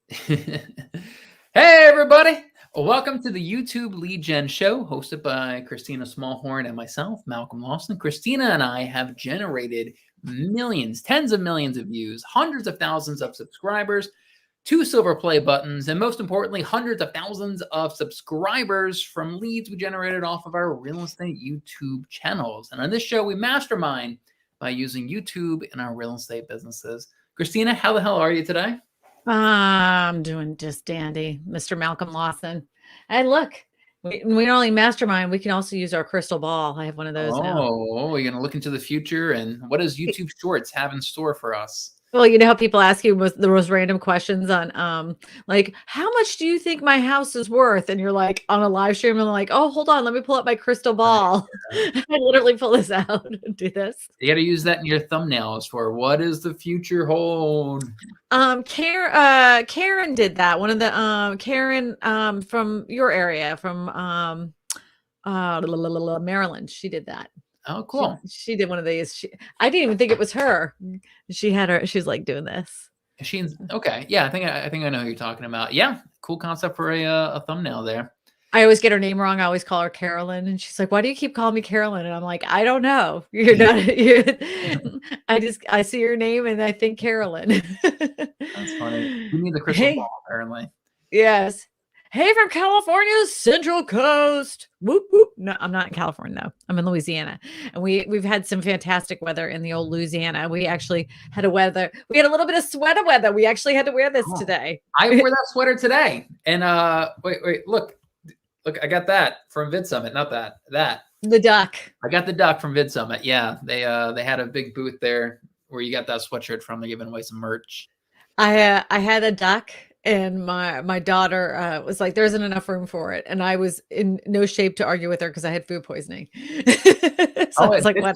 Hey, everybody. Welcome to the YouTube Lead Gen Show, hosted by Christina Smallhorn and myself, Malcolm Lawson. Christina and I have generated millions, tens of millions of views, hundreds of thousands of subscribers, 2 silver play buttons, and most importantly, hundreds of thousands of subscribers from leads we generated off of our real estate YouTube channels. And on this show, we mastermind by using YouTube in our real estate businesses. Christina, how the hell are you today? I'm doing just dandy, Mr. Malcolm Lawson. And look, we not only mastermind, we can also use our crystal ball. I have one of those now. Oh, you're going to look into the future. And what does YouTube Shorts have in store for us? Well, you know how people ask you the most random questions on, like, how much do you think my house is worth? And you're like on a live stream and like, oh, hold on, let me pull up my crystal ball. I literally pull this out and do this. You got to use that in your thumbnails for what does the future hold? Karen did that. One of the Karen from your area, from Maryland. She did that. Oh, cool. She did one of these. I didn't even think it was her. She's like doing this. Okay. Yeah, I think I know who you're talking about. Yeah, cool concept for a thumbnail there. I always get her name wrong. I always call her Carolyn, and she's like, "Why do you keep calling me Carolyn?" And I'm like, "I don't know. You're not. I see your name and I think Carolyn." That's funny. You need the crystal ball, apparently. Yes. Hey, from California's Central Coast. Whoop, whoop. No, I'm not in California, though. I'm in Louisiana. And we've had some fantastic weather in the old Louisiana. We actually had we had a little bit of sweater weather. We actually had to wear this today. I wore that sweater today. And wait, look, I got that from Vid Summit, not that. The duck. I got the duck from Vid Summit. Yeah, they had a big booth there where you got that sweatshirt from. They're giving away some merch. I had a duck. And my daughter was like, there isn't enough room for it. And I was in no shape to argue with her because I had food poisoning. So I was like, what?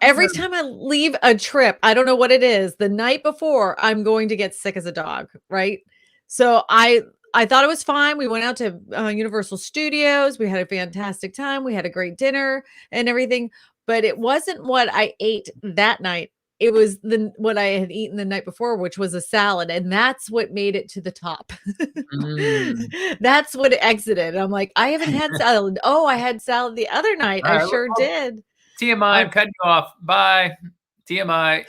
Every time I leave a trip, I don't know what it is. The night before, I'm going to get sick as a dog, right? So I thought it was fine. We went out to Universal Studios. We had a fantastic time. We had a great dinner and everything. But it wasn't what I ate that night. It was what I had eaten the night before, which was a salad. And that's what made it to the top. That's what exited. I'm like, I haven't had salad. Oh, I had salad the other night. I sure did. TMI, I'm cutting you off. Bye. TMI.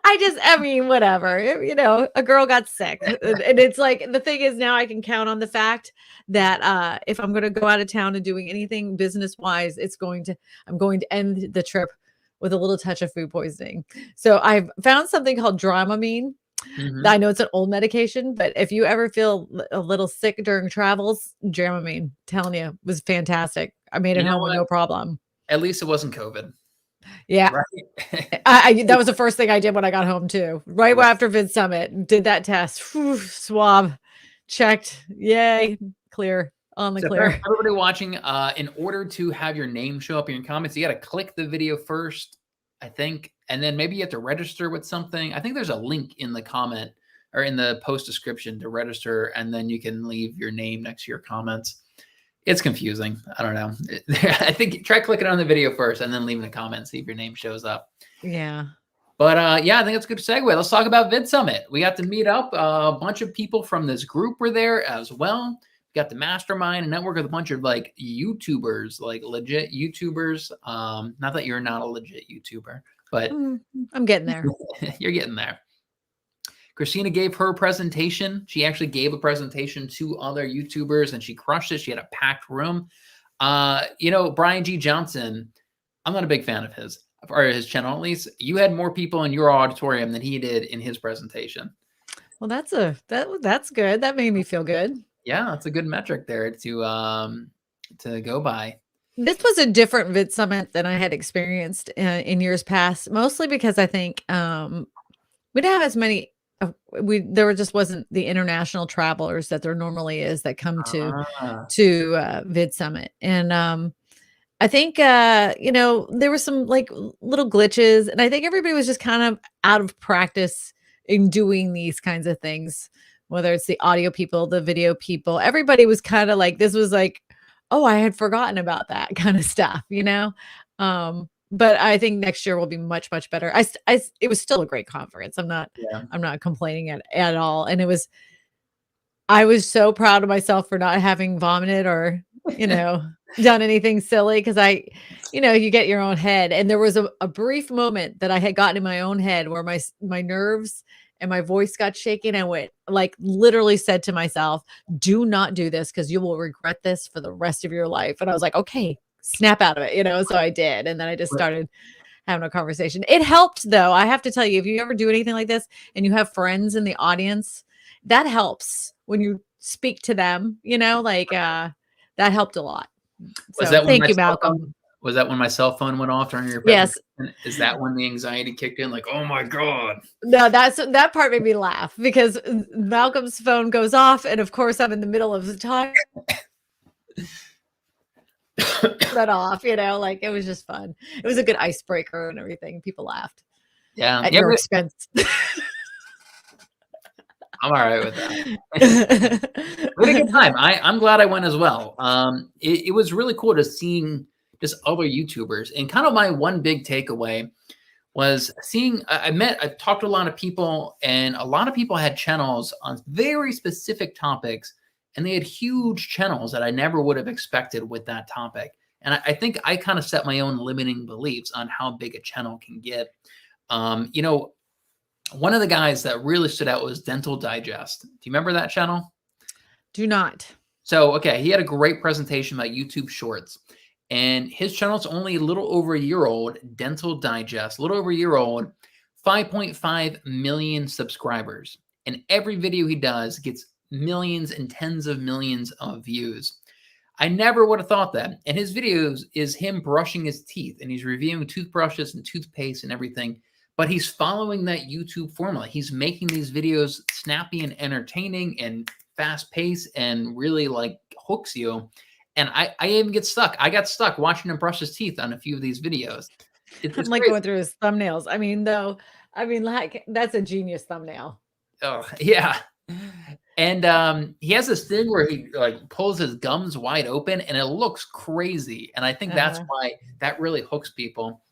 I mean, whatever. You know, a girl got sick. And it's like, the thing is now I can count on the fact that if I'm going to go out of town and doing anything business-wise, I'm going to end the trip with a little touch of food poisoning. So I've found something called Dramamine. Mm-hmm. I know it's an old medication, but if you ever feel a little sick during travels, Dramamine, telling you, was fantastic. I made it home with no problem. At least it wasn't COVID. Yeah. Right? That was the first thing I did when I got home too. Right after Vid Summit, did that test. Whew, swab, checked. Yay, clear. On the clear. Everybody watching, in order to have your name show up in your comments, you got to click the video first, I think, and then maybe you have to register with something. I think there's a link in the comment or in the post description to register, and then you can leave your name next to your comments. It's confusing. I don't know. I think try clicking on the video first and then leaving a comment, see if your name shows up. Yeah. But yeah, I think that's a good segue. Let's talk about Vid Summit. We got to meet up. A bunch of people from this group were there as well. Got the mastermind and network with a bunch of like YouTubers, like legit YouTubers. Not that you're not a legit YouTuber, but I'm getting there. You're getting there. Christina gave her presentation. She actually gave a presentation to other YouTubers and she crushed it. She had a packed room. You know, Brian G. Johnson, I'm not a big fan of his, or his channel at least. You had more people in your auditorium than he did in his presentation. Well, that's good. That made me feel good. Yeah, that's a good metric there to go by. This was a different Vid Summit than I had experienced in years past, mostly because I think we didn't have as many. There just wasn't the international travelers that there normally is that come to Vid Summit, and I think you know, there were some like little glitches, and I think everybody was just kind of out of practice in doing these kinds of things. Whether it's the audio people, the video people, everybody was kind of like, this was like, oh, I had forgotten about that kind of stuff, you know? but I think next year will be much, much better. It was still a great conference. I'm not complaining at all. And I was so proud of myself for not having vomited or, done anything silly. Cause you get your own head. And there was a brief moment that I had gotten in my own head where my nerves and my voice got shaken. I went, like, literally said to myself, do not do this because you will regret this for the rest of your life. And I was like, okay, snap out of it, so I did. And then I just started having a conversation. It helped, though. I have to tell you, if you ever do anything like this and you have friends in the audience, that helps when you speak to them, that helped a lot. So thank you, Malcolm. Was that when my cell phone went off during your presentation? Yes. Is that when the anxiety kicked in? Like, oh my God. No, that part made me laugh because Malcolm's phone goes off. And of course, I'm in the middle of the talk. That off, like, it was just fun. It was a good icebreaker and everything. People laughed. Yeah. At your expense. I'm all right with that. We had a good time. I'm glad I went as well. It was really cool to seeing just other YouTubers. And kind of my one big takeaway was seeing, I talked to a lot of people, and a lot of people had channels on very specific topics, and they had huge channels that I never would have expected with that topic. And I think I kind of set my own limiting beliefs on how big a channel can get. One of the guys that really stood out was Dental Digest. Do you remember that channel? Do not. So, okay, he had a great presentation about YouTube Shorts. And his channel's only a little over a year old, Dental Digest, a little over a year old, 5.5 million subscribers. And every video he does gets millions and tens of millions of views. I never would have thought that. And his videos is him brushing his teeth, and he's reviewing toothbrushes and toothpaste and everything. But he's following that YouTube formula. He's making these videos snappy and entertaining and fast paced and really like hooks you. And I even get stuck. I got stuck watching him brush his teeth on a few of these videos. I'm like going through his thumbnails. Like, that's a genius thumbnail. Oh, yeah. And he has this thing where he like pulls his gums wide open, and it looks crazy. And I think that's why that really hooks people.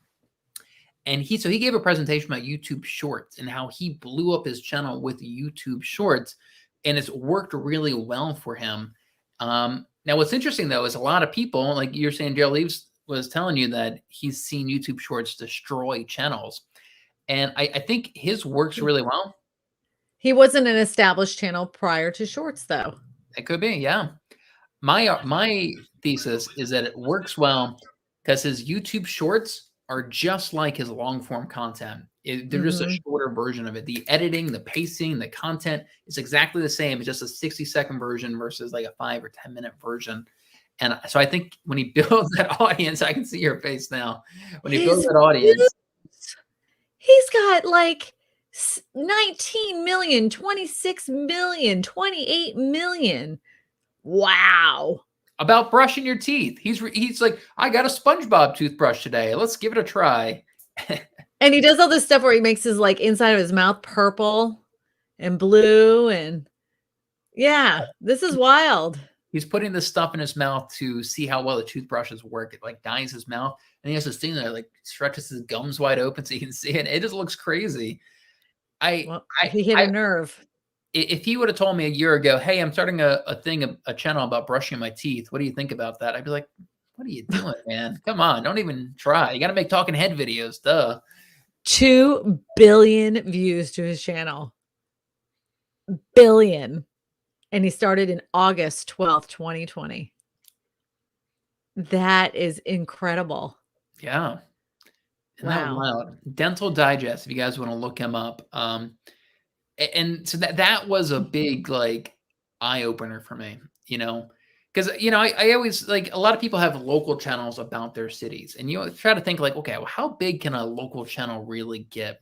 And he gave a presentation about YouTube Shorts and how he blew up his channel with YouTube Shorts, and it's worked really well for him. Now, what's interesting, though, is a lot of people, like you're saying, Daryl Leaves was telling you that he's seen YouTube Shorts destroy channels. And I think his works really well. He wasn't an established channel prior to Shorts, though. It could be, yeah. My thesis is that it works well because his YouTube Shorts are just like his long form content. They're just a shorter version of it. The editing, the pacing, the content is exactly the same. It's just a 60-second version versus like a 5 or 10-minute version. And so I think when he builds that audience, I can see your face now. When he builds that audience, he's got like 19 million, 26 million, 28 million. Wow. About brushing your teeth. He's like, I got a SpongeBob toothbrush today. Let's give it a try. And he does all this stuff where he makes his like inside of his mouth purple and blue. And yeah, this is wild. He's putting this stuff in his mouth to see how well the toothbrushes work. It like dyes his mouth. And he has this thing that like stretches his gums wide open so you can see it. It just looks crazy. He hit a nerve. If he would have told me a year ago, hey, I'm starting a channel about brushing my teeth, what do you think about that? I'd be like, what are you doing, man? Come on, don't even try. You got to make talking head videos, duh. 2 billion views to his channel. Billion. And he started in August 12th, 2020. That is incredible. Yeah. Wow. Dental Digest, if you guys want to look him up. And so that was a big like eye opener for me, because I always like a lot of people have local channels about their cities, and you try to think like, okay, well, how big can a local channel really get?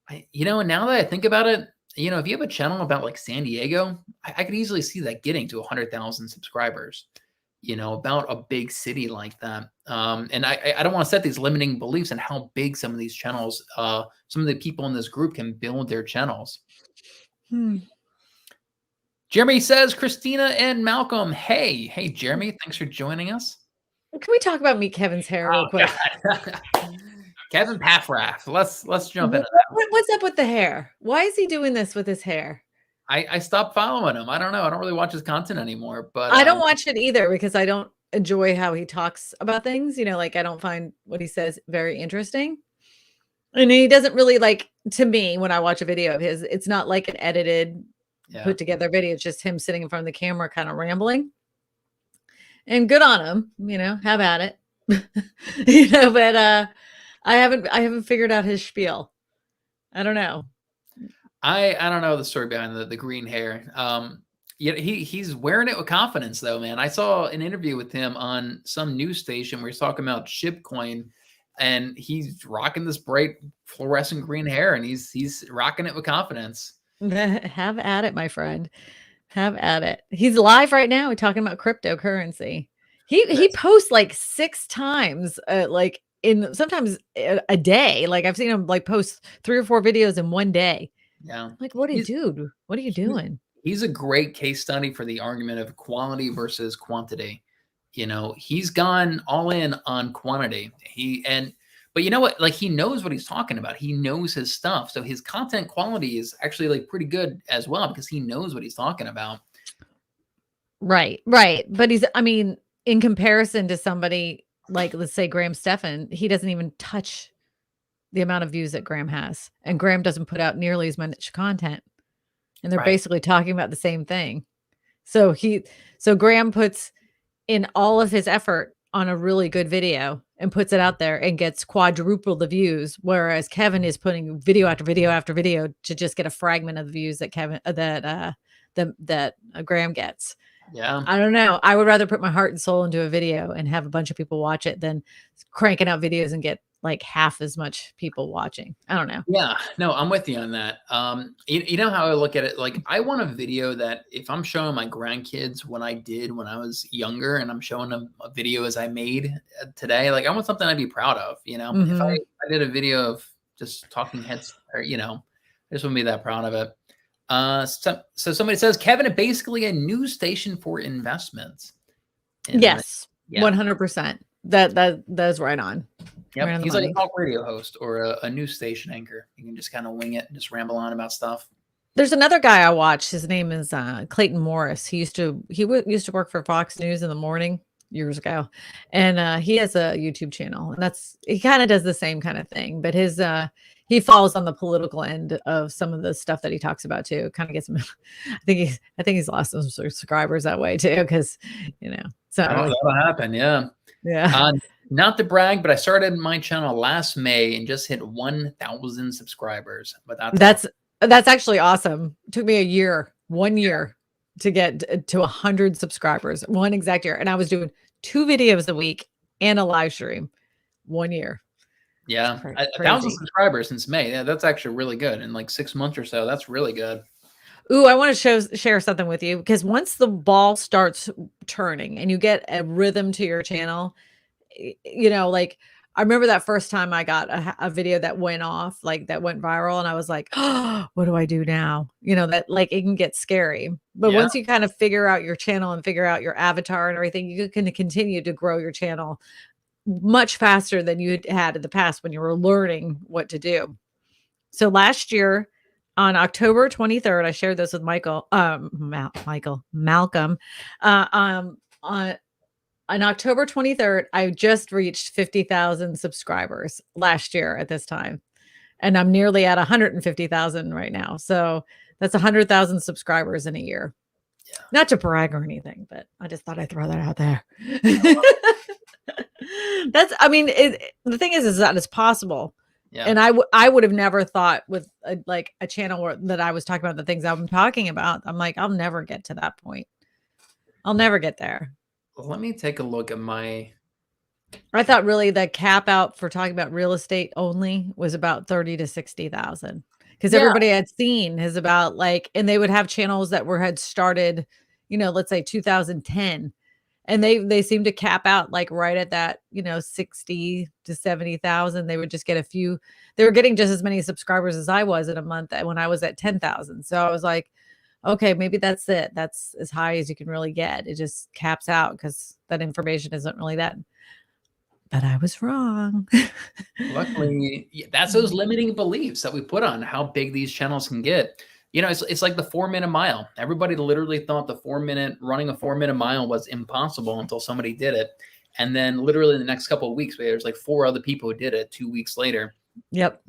And now that I think about it, if you have a channel about like San Diego, I could easily see that getting to 100,000 subscribers. About a big city like that. And I don't want to set these limiting beliefs on how big some of these channels, some of the people in this group can build their channels. Jeremy says, Christina and Malcolm, hey, Jeremy, thanks for joining us. Can we talk about Meet Kevin's hair real quick? God. Kevin Paffrath. Let's jump into What's up with the hair? Why is he doing this with his hair? I stopped following him. I don't know. I don't really watch his content anymore, but I don't watch it either because I don't enjoy how he talks about things. Like I don't find what he says very interesting. And he doesn't really to me, when I watch a video of his, it's not like an edited, put together video. It's just him sitting in front of the camera, kind of rambling. And good on him, have at it. But I haven't figured out his spiel. I don't know. I don't know the story behind the green hair. Yeah, he's wearing it with confidence though, man. I saw an interview with him on some news station where he's talking about shitcoin, and he's rocking this bright fluorescent green hair, and he's rocking it with confidence. Have at it, my friend. Have at it. He's live right now. We're talking about cryptocurrency. He posts 6 times, in sometimes a day. I've seen him post 3 or 4 videos in one day. Yeah. What are you doing? He's a great case study for the argument of quality versus quantity. He's gone all in on quantity. But you know what? He knows what he's talking about. He knows his stuff. So his content quality is actually pretty good as well because he knows what he's talking about. Right. But in comparison to somebody let's say Graham Stephan, he doesn't even touch the amount of views that Graham has. And Graham doesn't put out nearly as much content. And they're basically talking about the same thing. So Graham puts in all of his effort on a really good video and puts it out there and gets quadruple the views, whereas Kevin is putting video after video after video to just get a fragment of the views that Graham gets. Yeah. I don't know. I would rather put my heart and soul into a video and have a bunch of people watch it than cranking out videos and get half as much people watching. I don't know. Yeah, no, I'm with you on that. You know how I look at it? I want a video that if I'm showing my grandkids what I did when I was younger and I'm showing them a video as I made today, I want something I'd be proud of, Mm-hmm. If I did a video of just talking heads or, I just wouldn't be that proud of it. So somebody says, Kevin, basically a news station for investments. And yes, 100%. That's right on. Yep. Right on He's money. like a talk radio host or a news station anchor. You can just kind of wing it and just ramble on about stuff. There's another guy I watch. His name is Clayton Morris. He used to work for Fox News in the morning years ago, and he has a YouTube channel, and he kind of does the same kind of thing. But he falls on the political end of some of the stuff that he talks about too. Kind of gets him. I think he's lost some subscribers that way too, because So that'll happen. Yeah. Yeah. Not to brag, but I started my channel last May and just hit 1,000 subscribers. But that's actually awesome. It took me 1 year to get to 100 subscribers, 1 exact year. And I was doing 2 videos a week and a live stream 1 year. Yeah. 1,000 subscribers since May. Yeah, that's actually really good. In 6 months or so, that's really good. Ooh, I want to share something with you because once the ball starts turning and you get a rhythm to your channel, I remember that first time I got a video that went off, that went viral, and I was like, oh, what do I do now? That it can get scary. But once you kind of figure out your channel and figure out your avatar and everything, you can continue to grow your channel much faster than you had in the past when you were learning what to do. So last year on October 23rd, I shared this with Malcolm. On October 23rd, I just reached 50,000 subscribers last year at this time. And I'm nearly at 150,000 right now. So that's 100,000 subscribers in a year. Yeah. Not to brag or anything, but I just thought I'd throw that out there. The thing is that it's possible. Yeah. And I would have never thought with a channel that I was talking about the things I'm talking about. I'm like, I'll never get to that point. I'll never get there. Let me take a look at I thought really the cap out for talking about real estate only was about 30 to 60,000 because everybody had seen is about and they would have channels that had started, let's say 2010, and they seem to cap out right at that, 60 to 70,000. They would just get a few. They were getting just as many subscribers as I was in a month when I was at 10,000. So I was like, okay, maybe that's it. That's as high as you can really get. It just caps out because that information isn't really that. But I was wrong. Luckily, that's those limiting beliefs that we put on how big these channels can get. You know, it's like the 4-minute mile. Everybody literally thought running a 4-minute mile was impossible until somebody did it. And then literally the next couple of weeks, there's like 4 other people who did it 2 weeks later. Yep.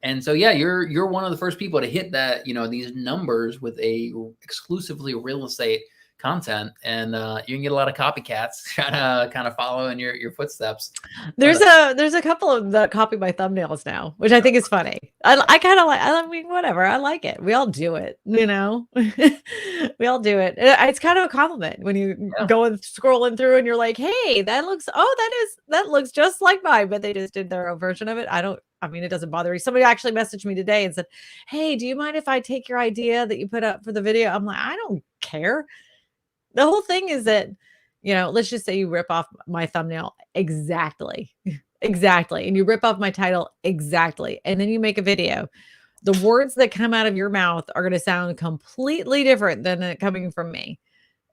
And so, yeah, you're one of the first people to hit that, these numbers with a exclusively real estate content, and you can get a lot of copycats trying to kind of follow in your footsteps. There's a couple of that copy my thumbnails now, which I think is funny. I kind of like, I mean, whatever. I like it. We all do it, we all do it. It's kind of a compliment when you go and scrolling through and you're like, hey, that looks just like mine, but they just did their own version of it. I mean, it doesn't bother me. Somebody actually messaged me today and said, hey, do you mind if I take your idea that you put up for the video? I'm like, I don't care. The whole thing is that, let's just say you rip off my thumbnail exactly, and you rip off my title exactly, and then you make a video. The words that come out of your mouth are going to sound completely different than it coming from me.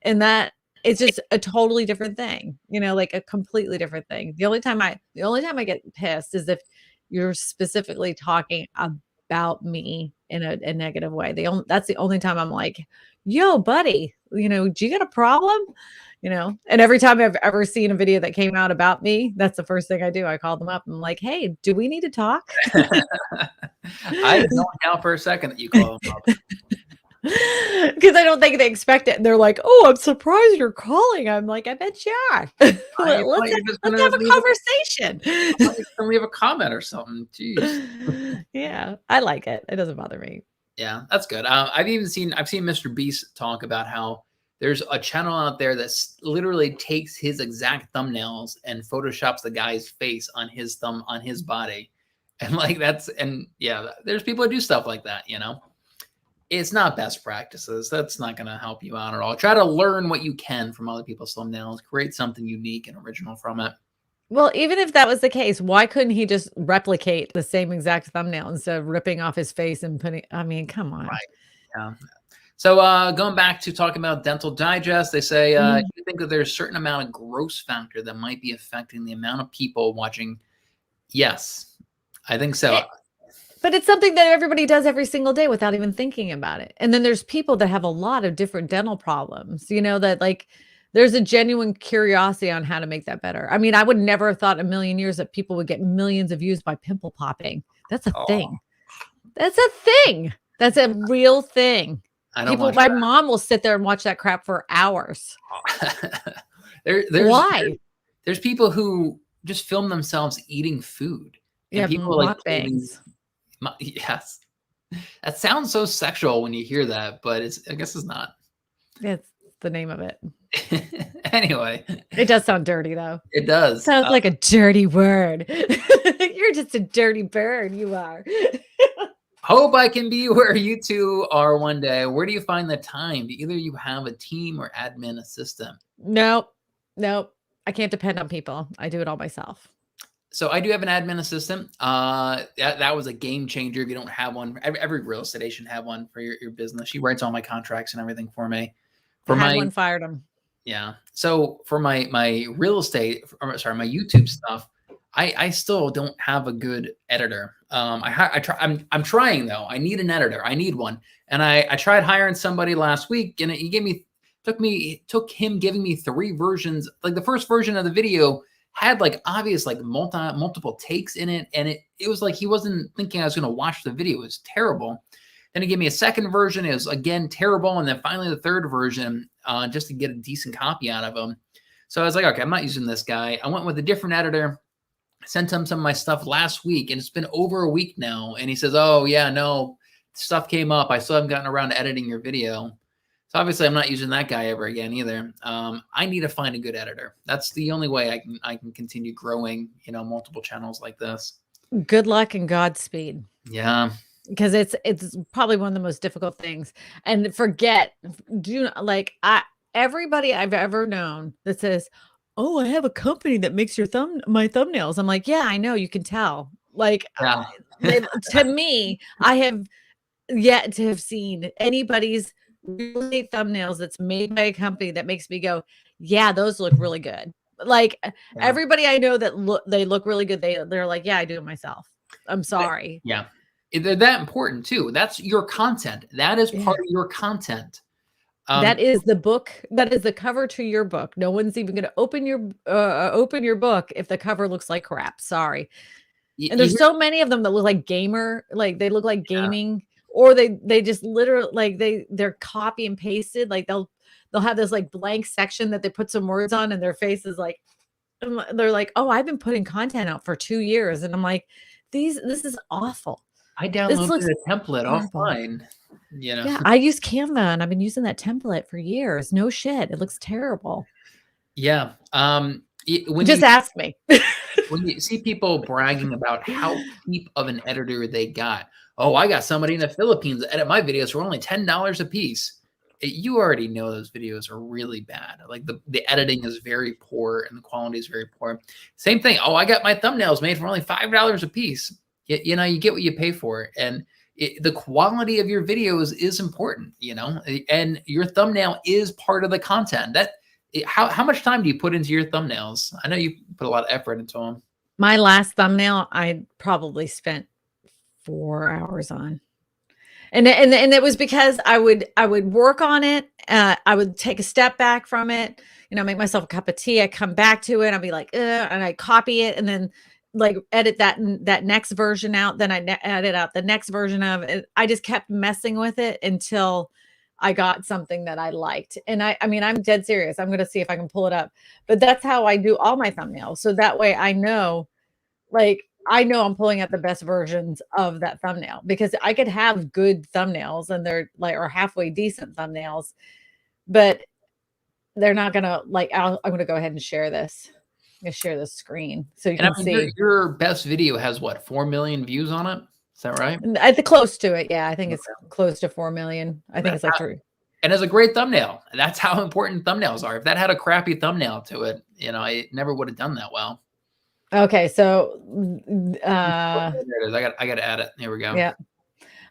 And that it's just a totally different thing, like a completely different thing. The only time I get pissed is if you're specifically talking about me in a negative way. That's the only time I'm like, yo, buddy, do you got a problem? And every time I've ever seen a video that came out about me, that's the first thing I do. I call them up and I'm like, hey, do we need to talk? I don't doubt for a second that you call them up. Because I don't think they expect it. And they're like, oh, I'm surprised you're calling. I'm like, I bet you are. Let's have a conversation. Can leave a comment or something. Jeez. Yeah, I like it. It doesn't bother me. Yeah, that's good. I've seen Mr. Beast talk about how there's a channel out there that literally takes his exact thumbnails and photoshops the guy's face on his body. And there's people who do stuff like that, It's not best practices. That's not going to help you out at all. Try to learn what you can from other people's thumbnails. Create something unique and original from it. Well, even if that was the case, why couldn't he just replicate the same exact thumbnail instead of ripping off his face and putting, I mean, come on. Right. Yeah. So going back to talking about Dental Digest, they say, do you think that there's a certain amount of gross factor that might be affecting the amount of people watching? Yes, I think so. But it's something that everybody does every single day without even thinking about it. And then there's people that have a lot of different dental problems, that like, there's a genuine curiosity on how to make that better. I mean, I would never have thought a million years that people would get millions of views by pimple popping. That's a thing. That's a thing. That's a real thing. My mom will sit there and watch that crap for hours. Why? There's people who just film themselves eating food. And people mukbangs. Yes. That sounds so sexual when you hear that, but I guess it's not. It's the name of it. Anyway, it does sound dirty though. It does. Sounds like a dirty word. You're just a dirty bird. You are. Hope I can be where you two are one day. Where do you find the time? Do either you have a team or admin assistant? Nope. I can't depend on people. I do it all myself. So I do have an admin assistant. That was a game changer. If you don't have one, every real estate agent have one for your business. She writes all my contracts and everything for me. One fired him. Yeah. So for my real estate, my YouTube stuff, I still don't have a good editor. I'm trying though. I need an editor. I need one. And I tried hiring somebody last week, and it took him giving me 3 versions. Like the first version of the video had like obvious like multiple takes in it, and it was like he wasn't thinking I was going to watch the video. It was terrible. Then he gave me a second version. It was again terrible, and then finally the third version just to get a decent copy out of him. So I was like, okay, I'm not using this guy. I went with a different editor. Sent him some of my stuff last week, and it's been over a week now. And he says, oh yeah, no, stuff came up. I still haven't gotten around to editing your video. So obviously I'm not using that guy ever again either. I need to find a good editor. That's the only way I can continue growing, multiple channels like this. Good luck and Godspeed. Yeah. Because it's probably one of the most difficult things. And everybody I've ever known that says, oh, I have a company that makes my thumbnails. I'm like, yeah, I know, you can tell. Like, to me, I have yet to have seen anybody's real estate thumbnails that's made by a company that makes me go, yeah, those look really good. Like everybody I know that they look really good. They're like, yeah, I do it myself. I'm sorry. Yeah. They're that important too. That's your content. That is part of your content. That is the book. That is the cover to your book. No one's even going to open your book if the cover looks like crap. Sorry. And there's so many of them that look like gamer, like they look like gaming, or they just literally like they're copy and pasted. Like they'll have this like blank section that they put some words on, and their face is like, they're like, oh, I've been putting content out for 2 years, and I'm like, this is awful. I downloaded a template offline. You know? Yeah, I use Canva, and I've been using that template for years. No shit, it looks terrible. Yeah. Just ask me. When you see people bragging about how cheap of an editor they got, oh, I got somebody in the Philippines to edit my videos for only $10 a piece. You already know those videos are really bad. Like the editing is very poor and the quality is very poor. Same thing. Oh, I got my thumbnails made for only $5 a piece. You know, you get what you pay for. And the quality of your videos is important, you know, and your thumbnail is part of the content. How much time do you put into your thumbnails? I know you put a lot of effort into them. My last thumbnail, I probably spent 4 hours on. And it was because I would work on it. I would take a step back from it, you know, make myself a cup of tea. I come back to it. I'd be like, and I copy it and then like edit that next version out. Then I edit out the next version of it. I just kept messing with it until I got something that I liked. And I mean, I'm dead serious. I'm going to see if I can pull it up, but that's how I do all my thumbnails. So that way I know, like, I know I'm pulling out the best versions of that thumbnail, because I could have good thumbnails and they're like, or halfway decent thumbnails, but they're not going to like, I'm going to go ahead and share this. I'm going to share this screen so you can see. Your best video has what, 4 million views on it? Is that right? I think close to it. Yeah. I think it's close to 4 million. I think it's like 3. And it's a great thumbnail. That's how important thumbnails are. If that had a crappy thumbnail to it, you know, it never would have done that well. Okay, so there it is. I got to add it. Here we go. Yeah.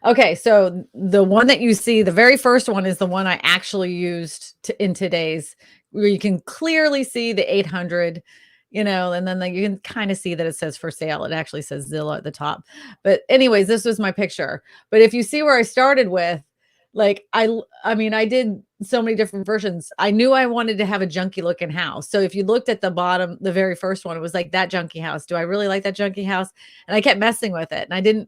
Okay, so the one that you see, the very first one is the one I actually used in today's, where you can clearly see the 800, you know, and then you can kind of see that it says for sale. It actually says Zillow at the top. But anyways, this was my picture. But if you see where I started with, like, I mean, I did so many different versions. I knew I wanted to have a junky looking house. So if you looked at the bottom, the very first one, it was like, that junky house. Do I really like that junky house? And I kept messing with it. And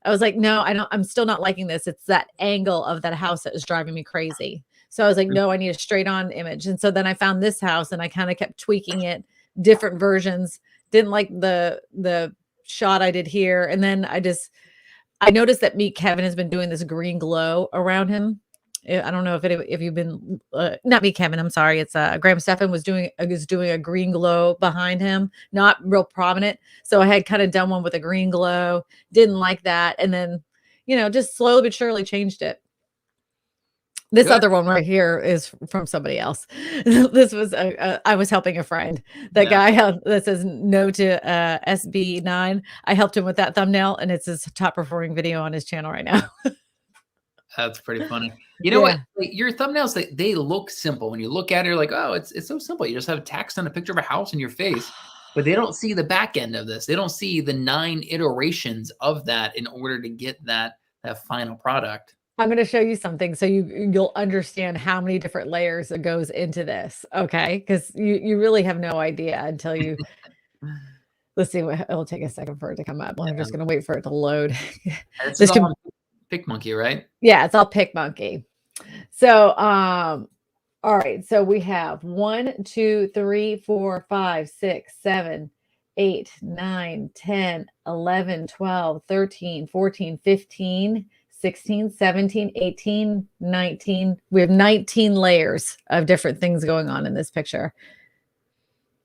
I was like, no, I'm still not liking this. It's that angle of that house that was driving me crazy. So I was like, no, I need a straight on image. And so then I found this house and I kind of kept tweaking it, different versions. Didn't like the shot I did here. And then I noticed that Meet Kevin has been doing this green glow around him. I don't know if you've been, not Meet Kevin, I'm sorry. It's Graham Stephan was doing a green glow behind him, not real prominent. So I had kind of done one with a green glow, didn't like that. And then, you know, just slowly but surely changed it. This other one right here is from somebody else. This was I was helping a friend. That guy that says no to SB9. I helped him with that thumbnail, and it's his top performing video on his channel right now. That's pretty funny. You know what? Like, your thumbnails, they look simple. When you look at it, you're like, oh, it's so simple. You just have text and a picture of a house in your face. But they don't see the back end of this. They don't see the 9 iterations of that in order to get that final product. I'm going to show you something so you'll understand how many different layers that goes into this. Okay. Because you really have no idea until you, let's see what, it'll take a second for it to come up. I'm just going to wait for it to load. This is all PicMonkey, right? Yeah, it's all PicMonkey. So, all right. So we have 1, 2, 3, 4, 5, 6, 7, 8, 9, 10, 11, 12, 13, 14, 15, 16, 17, 18, 19. We have 19 layers of different things going on in this picture.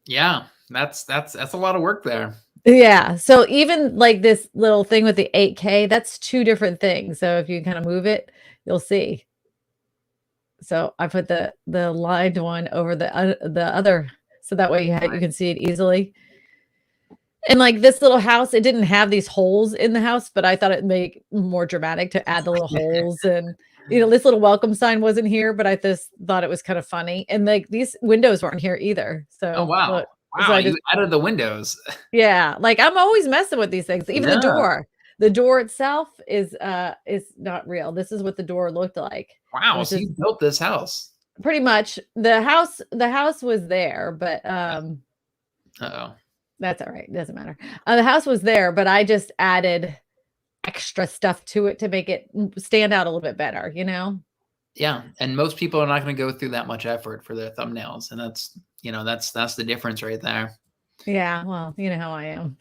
Yeah, that's a lot of work there. Yeah. So even like this little thing with the 8K, that's 2 different things. So if you kind of move it, you'll see. So I put the lined one over the other, so that way you can see it easily. And like this little house, it didn't have these holes in the house, but I thought it'd make more dramatic to add the little holes. And this little welcome sign wasn't here, but I just thought it was kind of funny. And like these windows weren't here either. Oh, So wow. look, so Wow, I you just, added the windows. yeah, like I'm always messing with these things. Even the Yeah. door. The door itself is not real. This is what the door looked like. Wow, Which so is you built this house. pretty much the house was there, but Uh-oh. that's all right. Doesn't matter. The house was there, but I just added extra stuff to it to make it stand out a little bit better, Yeah, and most people are not gonna go through that much effort for their thumbnails, and that's the difference right there. Yeah, well, you know how I am.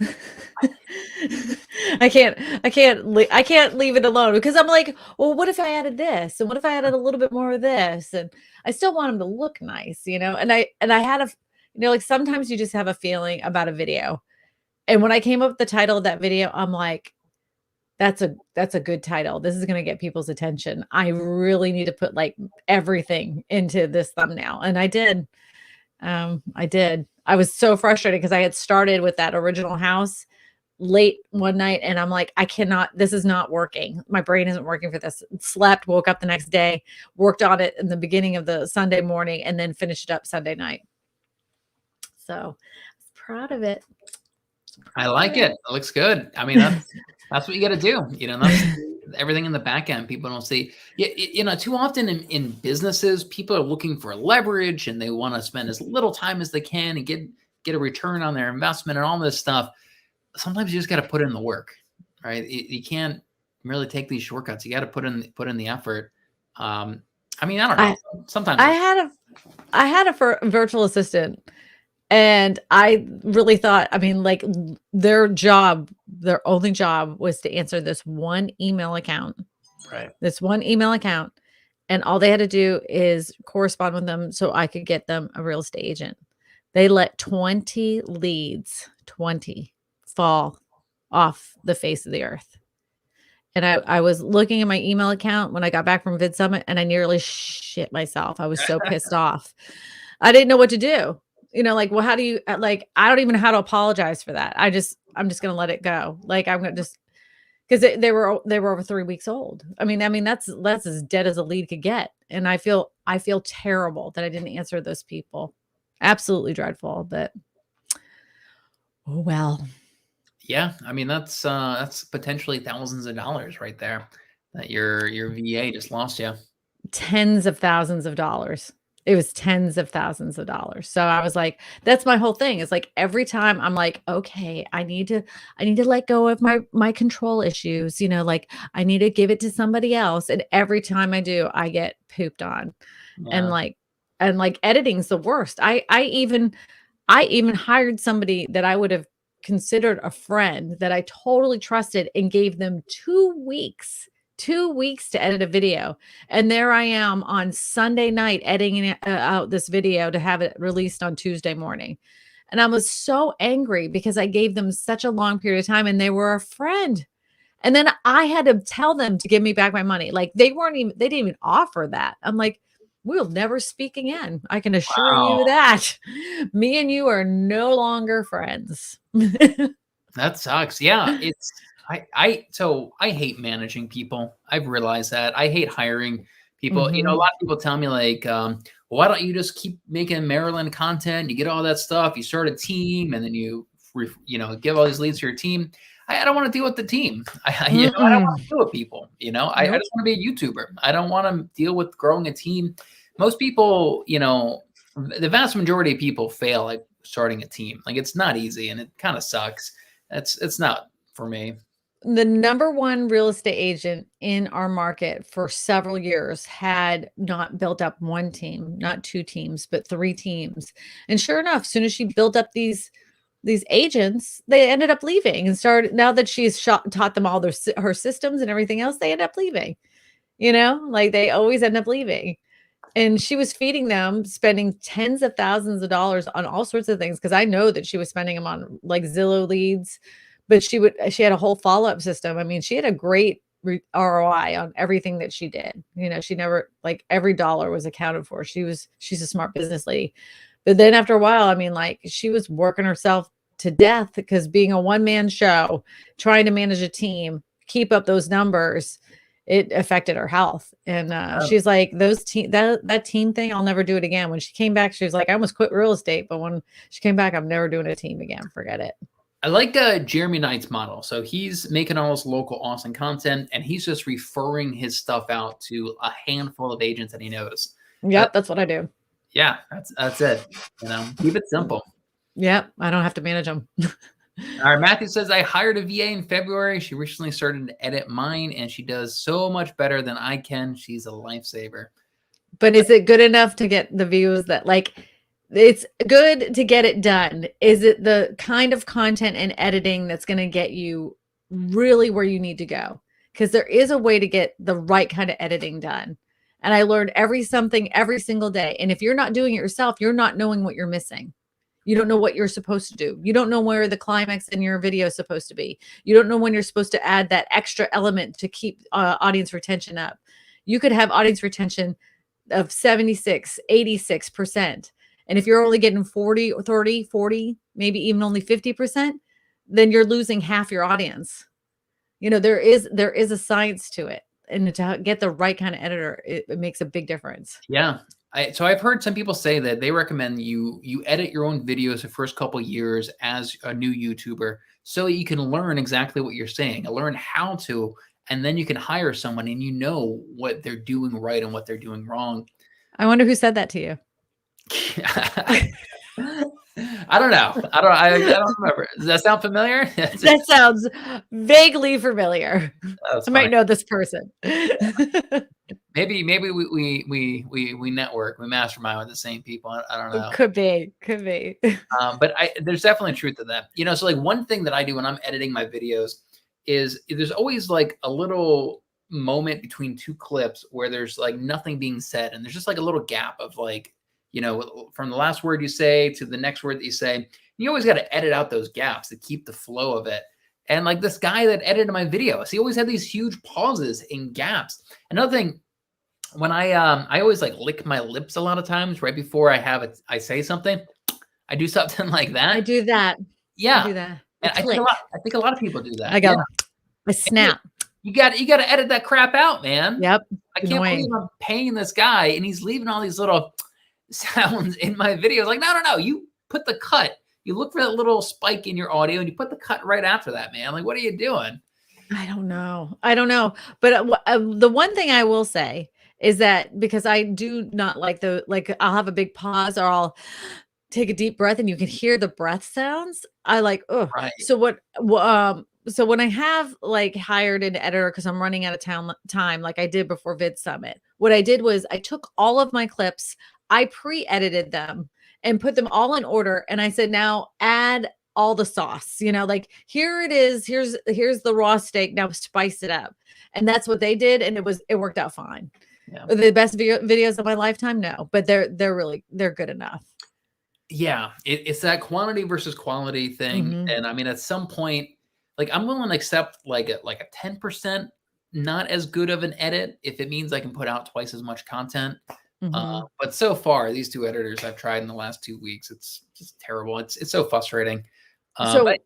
I can't leave it alone because I'm like, well, what if I added this? And what if I added a little bit more of this? And I still want them to look nice, And I had like sometimes you just have a feeling about a video. And when I came up with the title of that video, I'm like, that's a good title. This is gonna get people's attention. I really need to put like everything into this thumbnail. And I did. I did. I was so frustrated because I had started with that original house late one night and I'm like, this is not working. My brain isn't working for this. Slept, woke up the next day, worked on it in the beginning of the Sunday morning, and then finished it up Sunday night. So I was proud of it. I like it. It looks good. I mean, that's what you got to do. That's everything in the back end. People don't see. Too often in businesses, people are looking for leverage and they want to spend as little time as they can and get a return on their investment and all this stuff. Sometimes you just got to put in the work, right? You can't really take these shortcuts. You got to put in the effort. I mean, I don't know. Sometimes I had a virtual assistant. And I really thought, I mean, like their only job was to answer this one email account. Right. This one email account. And all they had to do is correspond with them so I could get them a real estate agent. They let 20 leads, 20 fall off the face of the earth. And I was looking at my email account when I got back from Vid Summit and I nearly shit myself. I was so pissed off. I didn't know what to do. Like, well, how do you like, I don't even know how to apologize for that. I'm just going to let it go. Like, I'm going to just, because they were over 3 weeks old. I mean, that's as dead as a lead could get. And I feel terrible that I didn't answer those people. Absolutely dreadful, but oh, well. Yeah. I mean, that's potentially thousands of dollars right there that your VA just lost you. Tens of thousands of dollars. It was tens of thousands of dollars. So I was like, that's my whole thing. It's like every time I'm like, okay, I need to let go of my control issues, like I need to give it to somebody else. And every time I do, I get pooped on. Yeah. And like editing's the worst. I even hired somebody that I would have considered a friend that I totally trusted and gave them 2 weeks to edit a video. And there I am on Sunday night editing out this video to have it released on Tuesday morning. And I was so angry because I gave them such a long period of time and they were a friend. And then I had to tell them to give me back my money. Like they didn't even offer that. I'm like, we'll never speak again. I can assure you that me and you are no longer friends. That sucks. Yeah. So I hate managing people. I've realized that. I hate hiring people. Mm-hmm. A lot of people tell me like, why don't you just keep making Maryland content? You get all that stuff. You start a team and then you give all these leads to your team. I don't want to deal with the team. I don't want to deal with people. I just want to be a YouTuber. I don't want to deal with growing a team. Most people, the vast majority of people fail at starting a team. Like it's not easy and it kind of sucks. It's not for me. The number one real estate agent in our market for several years had not built up one team, not 2 teams, but 3 teams. And sure enough, as soon as she built up these agents, they ended up leaving and now that she's taught them all her systems and everything else, they end up leaving, like they always end up leaving. And she was feeding them, spending tens of thousands of dollars on all sorts of things. Cause I know that she was spending them on like Zillow leads, but she had a whole follow-up system. I mean, she had a great ROI on everything that she did. She never, like every dollar was accounted for. She's a smart business lady. But then after a while, I mean, like she was working herself to death because being a one-man show, trying to manage a team, keep up those numbers, it affected her health. And Oh, she's like, that team thing, I'll never do it again. When she came back, she was like, I almost quit real estate, but when she came back, I'm never doing a team again. Forget it. I like Jeremy Knight's model. So he's making all this local Austin content, and he's just referring his stuff out to a handful of agents that he knows. Yep, that's what I do. Yeah, that's it. Keep it simple. Yep, I don't have to manage them. All right, Matthew says, I hired a VA in February. She recently started to edit mine, and she does so much better than I can. She's a lifesaver. But is it good enough to get the views that, like, it's good to get it done? Is it the kind of content and editing that's going to get you really where you need to go? Because there is a way to get the right kind of editing done. And I learned every single day. And if you're not doing it yourself, you're not knowing what you're missing. You don't know what you're supposed to do. You don't know where the climax in your video is supposed to be. You don't know when you're supposed to add that extra element to keep audience retention up. You could have audience retention of 76, 86%. And if you're only getting 40 or 30, 40, maybe even only 50%, then you're losing half your audience. You know, there is a science to it. And to get the right kind of editor, it makes a big difference. Yeah. So I've heard some people say that they recommend you edit your own videos the first couple of years as a new YouTuber so you can learn exactly what you're saying, learn how to, and then you can hire someone and you know what they're doing right and what they're doing wrong. I wonder who said that to you. I don't know. I don't remember. Does that sound familiar? That sounds vaguely familiar. I might know this person. Maybe we network, we mastermind with the same people. I don't know. Could be. But there's definitely truth to that. You know, so like one thing that I do when I'm editing my videos is there's always like a little moment between two clips where there's like nothing being said, and there's just like a little gap of like, you know, from the last word you say to the next word that you say. You always got to edit out those gaps to keep the flow of it. And like this guy that edited my videos, he always had these huge pauses and gaps. Another thing, when I always like lick my lips a lot of times right before I say something. I do something like that. I do that. Yeah. I do that. And I think a lot of people do that. I go, I snap. You got to edit that crap out, man. Yep. I can't believe I'm paying this guy and he's leaving all these little sounds in my videos. Like, no. You put the cut. You look for that little spike in your audio and you put the cut right after that, man. Like, what are you doing? I don't know. But the one thing I will say is that because I do not like I'll have a big pause or I'll take a deep breath and you can hear the breath sounds. I like, oh, right. So so when I have like hired an editor, because I'm running out of time, like I did before Vid Summit, what I did was I took all of my clips, I pre-edited them and put them all in order. And I said, now add all the sauce, you know, like here it is. Here's the raw steak. Now spice it up. And that's what they did. And it worked out fine. Yeah. The best videos of my lifetime? No, but they're good enough. Yeah. It's that quantity versus quality thing. Mm-hmm. And I mean, at some point, like I'm willing to accept like a 10% not as good of an edit if it means I can put out twice as much content. Mm-hmm. But so far, these two editors I've tried in the last 2 weeks, it's just terrible. It's so frustrating. I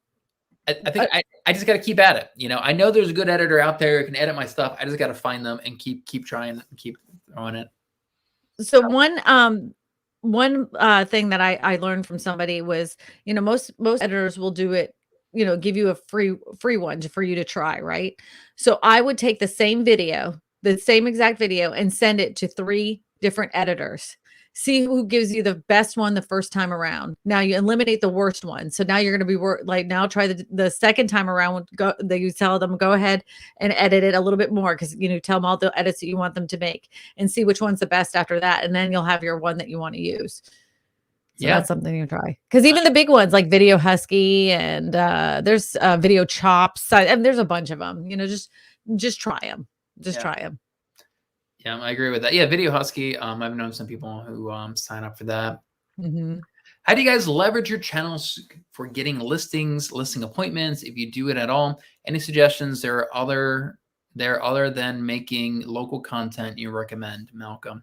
think I just got to keep at it. You know, I know there's a good editor out there who can edit my stuff. I just got to find them and keep trying and keep throwing it. So one thing that I learned from somebody was, you know, most editors will do it, you know, give you a free one for you to try, right? So I would take the same exact video and send it to 3 different editors. See who gives you the best one the first time around. Now you eliminate the worst one. So now you're going to be like, now try the second time around. You tell them, go ahead and edit it a little bit more. Cause you know, tell them all the edits that you want them to make and see which one's the best after that. And then you'll have your one that you want to use. So that's something you try. Cause even the big ones like Video Husky and there's Video Chops. And there's a bunch of them, you know, just try them. Try them. Yeah, I agree with that. Yeah, Video Husky. I've known some people who sign up for that. Mm-hmm. How do you guys leverage your channels for getting listing appointments? If you do it at all, any suggestions there other than making local content you recommend, Malcolm?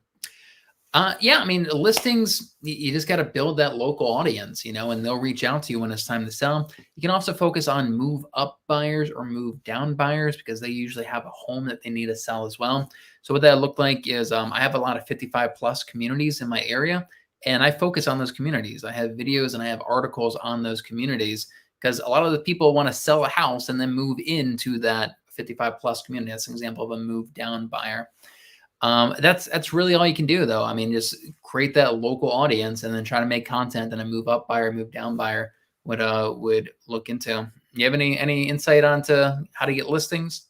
Yeah, I mean, listings, you just got to build that local audience, and they'll reach out to you when it's time to sell. You can also focus on move up buyers or move down buyers because they usually have a home that they need to sell as well. So what that looked like is I have a lot of 55 plus communities in my area, and I focus on those communities. I have videos and I have articles on those communities because a lot of the people want to sell a house and then move into that 55 plus community. That's an example of a move down buyer. That's really all you can do, though. I mean, just create that local audience and then try to make content that a move up buyer, move down buyer would look into. You have any insight onto how to get listings?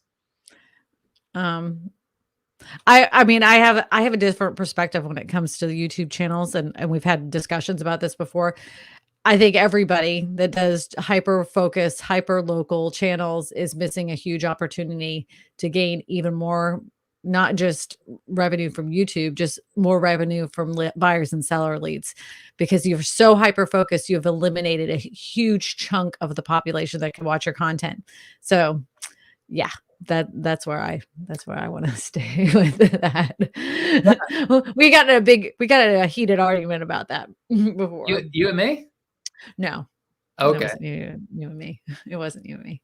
I mean, I have a different perspective when it comes to the YouTube channels, and we've had discussions about this before. I think everybody that does hyper focus, hyper local channels is missing a huge opportunity to gain even more, not just revenue from YouTube, just more revenue from buyers and seller leads, because you're so hyper focused, you've eliminated a huge chunk of the population that can watch your content. So yeah, that's where I want to stay with that. we got a heated argument about that before. You and me? No. Okay. You and me. It wasn't you and me.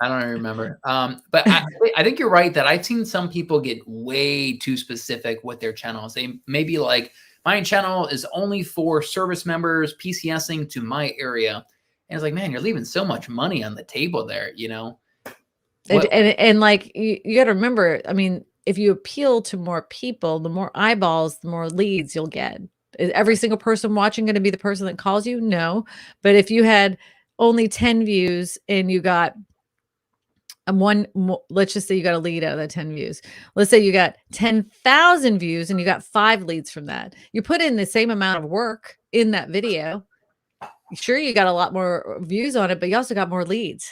I don't remember. But I think you're right that I've seen some people get way too specific with their channels. They may be like, my channel is only for service members PCSing to my area. And it's like, man, you're leaving so much money on the table there, And like, you got to remember, I mean, if you appeal to more people, the more eyeballs, the more leads you'll get. Is every single person watching going to be the person that calls you? No. But if you had only 10 views and you got let's just say you got a lead out of the 10 views. Let's say you got 10,000 views and you got 5 leads from that. You put in the same amount of work in that video. Sure, you got a lot more views on it, but you also got more leads.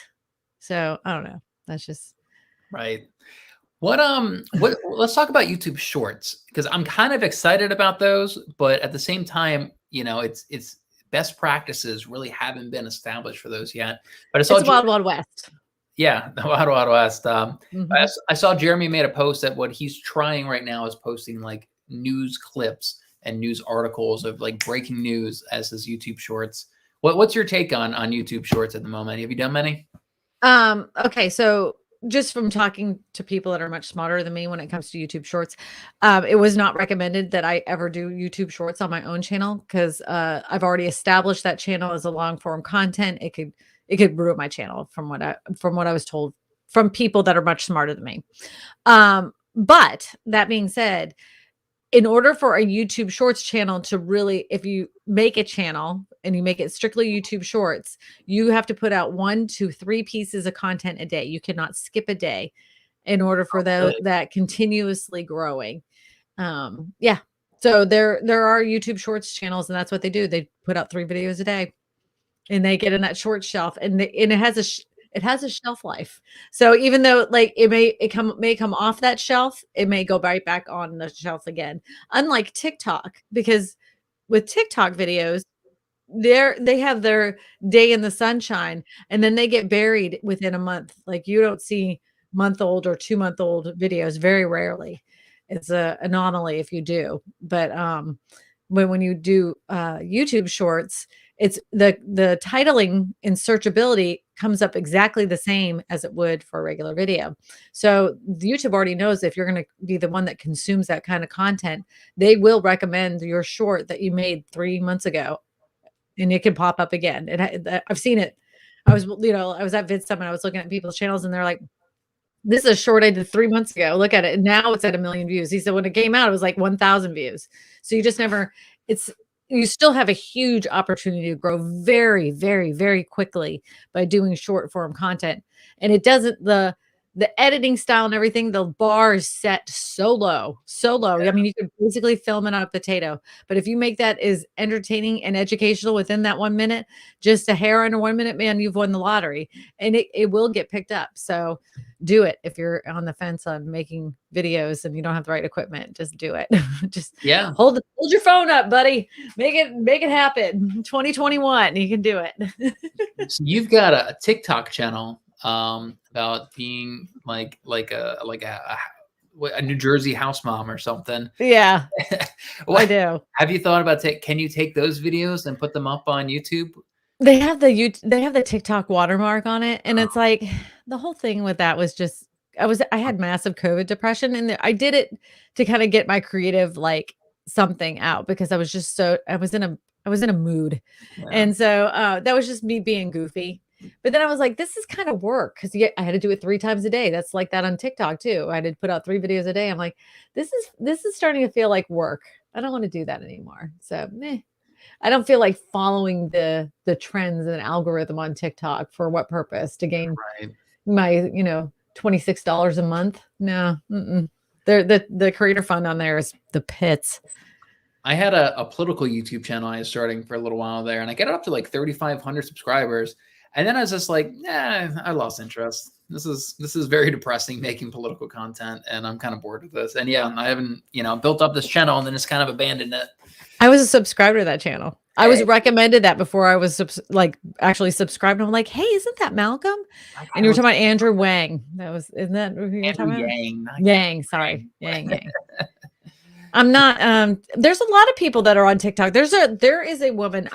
So I don't know. That's just right. Let's talk about YouTube Shorts, because I'm kind of excited about those, but at the same time, it's best practices really haven't been established for those yet. But it's Wild Wild West. Yeah, the Wild Wild West. I saw Jeremy made a post that what he's trying right now is posting like news clips and news articles of like breaking news as his YouTube Shorts. What's your take on YouTube Shorts at the moment? Have you done many? Okay, so just from talking to people that are much smarter than me when it comes to YouTube Shorts, it was not recommended that I ever do YouTube Shorts on my own channel because I've already established that channel as a long form content. It could ruin my channel from what I was told from people that are much smarter than me. But that being said, in order for a YouTube Shorts channel to really, if you make a channel and you make it strictly YouTube Shorts, you have to put out 1 to 3 pieces of content a day. You cannot skip a day in order for that continuously growing. Yeah. So there are YouTube Shorts channels, and that's what they do. They put out 3 videos a day, and they get in that short shelf, and it has a shelf life. So even though like it may come off that shelf, it may go right back on the shelf again. Unlike TikTok, because with TikTok videos, they have their day in the sunshine and then they get buried within a month. Like you don't see month-old or 2-month-old videos very rarely. It's an anomaly if you do. But when you do YouTube Shorts, it's the titling and searchability comes up exactly the same as it would for a regular video. So YouTube already knows if you're going to be the one that consumes that kind of content, they will recommend your short that you made 3 months ago, and it can pop up again. And I've seen it. I was at Vid Summit. I was looking at people's channels, and they're like, "This is a short I did 3 months ago. Look at it. And now it's at 1 million views." He said when it came out, it was like 1,000 views. So you still have a huge opportunity to grow very, very, very quickly by doing short form content. And it doesn't, the editing style and everything, the bar is set so low. Yeah. I mean, you could basically film it on a potato, but if you make that as entertaining and educational within that 1 minute, just a hair under 1 minute, man, you've won the lottery, and it will get picked up. So do it. If you're on the fence on making videos and you don't have the right equipment, just do it. Just hold your phone up, buddy. Make it happen. 2021, you can do it. So you've got a TikTok channel about being like a a New Jersey house mom or something. Yeah, What I do. have you thought about can you take those videos and put them up on YouTube? They have the TikTok watermark on it, and it's like the whole thing with that was just I had massive COVID depression, and I did it to kinda get my creative, like, something out because I was just so I was in a mood, Yeah, and so, that was just me being goofy, but then I was like, "This is kinda work," 'cause, yeah, I had to do it 3 times a day, that's like that on TikTok too, I had to put out 3 videos a day, I'm like, this is starting to feel like work, I don't wanna do that anymore," so, meh. I don't feel like following the trends and algorithm on TikTok for what purpose? To gain right. my, $26 a month? No, mm-mm. The creator fund on there is the pits. I had a political YouTube channel I was starting for a little while there, and I got it up to like 3,500 subscribers. And then I was just like, nah, I lost interest. This is very depressing making political content, and I'm kind of bored with this. And yeah, I haven't, built up this channel and then just kind of abandoned it. I was a subscriber to that channel. I was recommended that before I was actually subscribed. I'm like, hey, isn't that Malcolm? And you were talking about Andrew Wang. Isn't that who you were talking about? Yang, Yang, sorry. Yang. I'm not there's a lot of people that are on TikTok. There is a woman,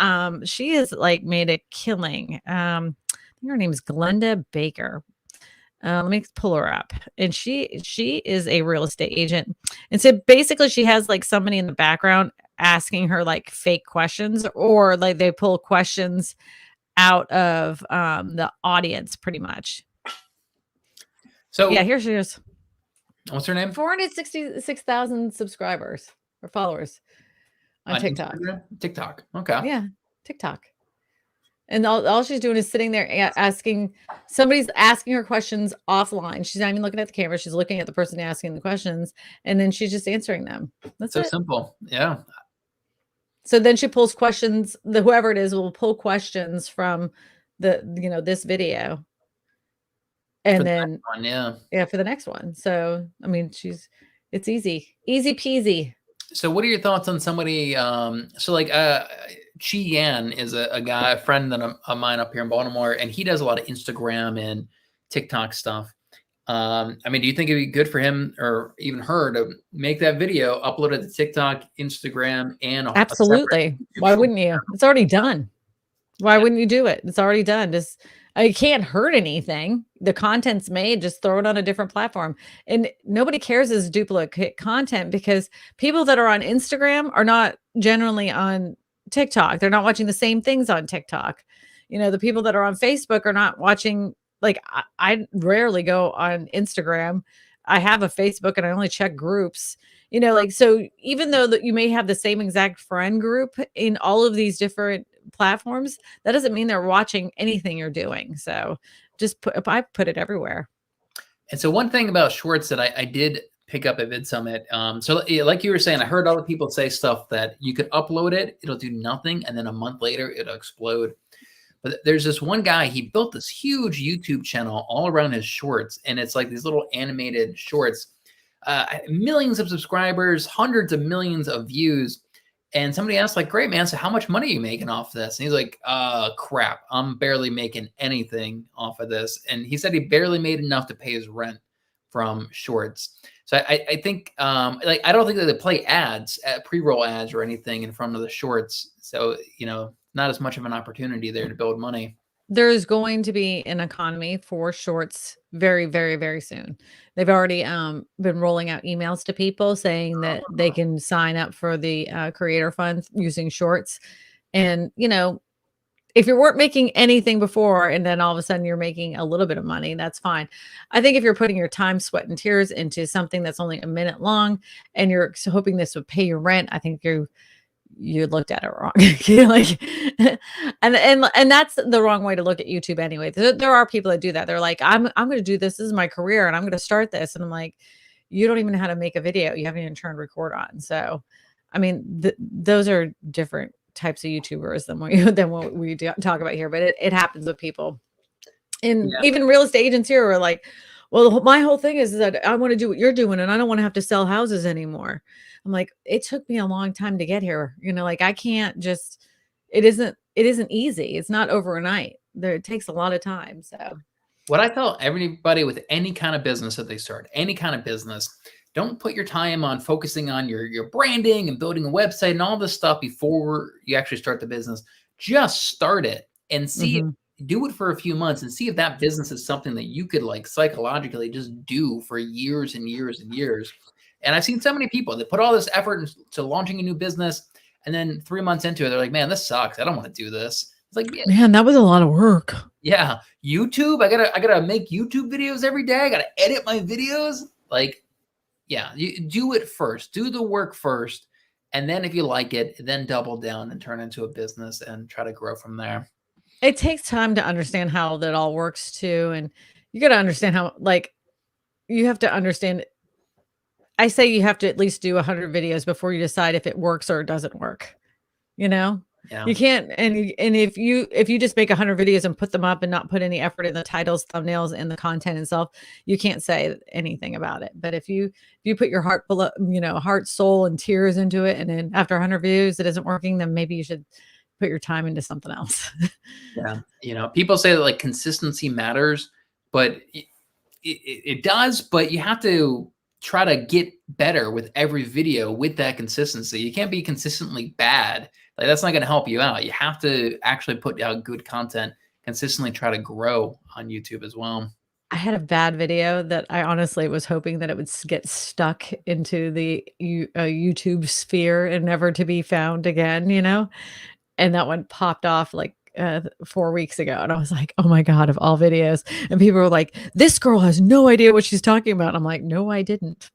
she has like made a killing. I think her name is Glenda Baker. Let me pull her up. And she is a real estate agent. And so basically she has like somebody in the background asking her like fake questions, or like they pull questions out of the audience pretty much. So yeah, here she is. What's her name? 466,000 subscribers or followers on TikTok. Instagram? TikTok. Okay. Yeah, TikTok. And all she's doing is sitting there somebody's asking her questions offline. She's not even looking at the camera. She's looking at the person asking the questions, and then she's just answering them. That's so it. simple. Yeah. So then she pulls questions. Whoever it is will pull questions from this video. And then one, yeah, for the next one. So, I mean, it's easy peasy. So what are your thoughts on somebody, Chi Yan is a friend of mine up here in Baltimore, and he does a lot of Instagram and TikTok stuff. I mean, do you think it'd be good for him or even her to make that video, upload it to TikTok, Instagram, and absolutely? Why wouldn't you? It's already done. Why wouldn't you do it? It's already done. It can't hurt anything. The content's made, just throw it on a different platform. And nobody cares as duplicate content because people that are on Instagram are not generally on TikTok. They're not watching the same things on TikTok. The people that are on Facebook are not watching. Like I rarely go on Instagram. I have a Facebook and I only check groups. So even though that you may have the same exact friend group in all of these different platforms, that doesn't mean they're watching anything you're doing. So I put it everywhere. And so one thing about shorts that I did pick up at Vid Summit. So like you were saying, I heard other people say stuff that you could upload it, it'll do nothing. And then a month later, it'll explode. But there's this one guy, he built this huge YouTube channel all around his shorts. And it's like these little animated shorts, millions of subscribers, hundreds of millions of views. And somebody asked, like, great, man, so how much money are you making off this? And he's like, crap, I'm barely making anything off of this. And he said he barely made enough to pay his rent from shorts. So I think, I don't think that they play ads, pre-roll ads or anything in front of the shorts. So, not as much of an opportunity there to build money. There's going to be an economy for shorts very, very, very soon. They've already been rolling out emails to people saying that they can sign up for the creator fund using shorts. And, if you weren't making anything before and then all of a sudden you're making a little bit of money, that's fine. I think if you're putting your time, sweat, and tears into something that's only a minute long and you're hoping this would pay your rent, I think you looked at it wrong. And that's the wrong way to look at YouTube anyway. There are people that do that. They're like, I'm going to do this. This is my career and I'm going to start this. And I'm like, you don't even know how to make a video. You haven't even turned record on. So, I mean, those are different types of YouTubers than what we talk about here, but it happens with people. And even real estate agents here are like, well, my whole thing is that I want to do what you're doing and I don't want to have to sell houses anymore. I'm like, it took me a long time to get here. I can't just, it isn't easy. It's not overnight. It takes a lot of time. So what I tell everybody with any kind of business that they start, any kind of business, don't put your time on focusing on your branding and building a website and all this stuff before you actually start the business. Just start it and see, do it for a few months and see if that business is something that you could like psychologically just do for years and years and years. And I've seen so many people that put all this effort into launching a new business, and then 3 months into it, they're like, man, this sucks. I don't want to do this. It's like, man, that was a lot of work. Yeah. YouTube. I gotta make YouTube videos every day. I gotta edit my videos. Like, yeah, you do it first. Do the work first. And then if you like it, then double down and turn into a business and try to grow from there. It takes time to understand how that all works too. And you got to understand how, like, you have to understand. I say you have to at least do 100 videos before you decide if it works or it doesn't work. You know, you can't. And if you just make 100 videos and put them up and not put any effort in the titles, thumbnails, and the content itself, you can't say anything about it. But if you put your heart below, heart, soul, and tears into it, and then after 100 views, it isn't working, then maybe you should put your time into something else. Yeah. People say that like consistency matters, but it does, but you have to try to get better with every video with that consistency. You can't be consistently bad. Like that's not going to help you out. You have to actually put out good content, consistently try to grow on YouTube as well. I had a bad video that I honestly was hoping that it would get stuck into the YouTube sphere and never to be found again, and that one popped off like 4 weeks ago. And I was like, oh my God, of all videos. And people were like, this girl has no idea what she's talking about. And I'm like, no, I didn't.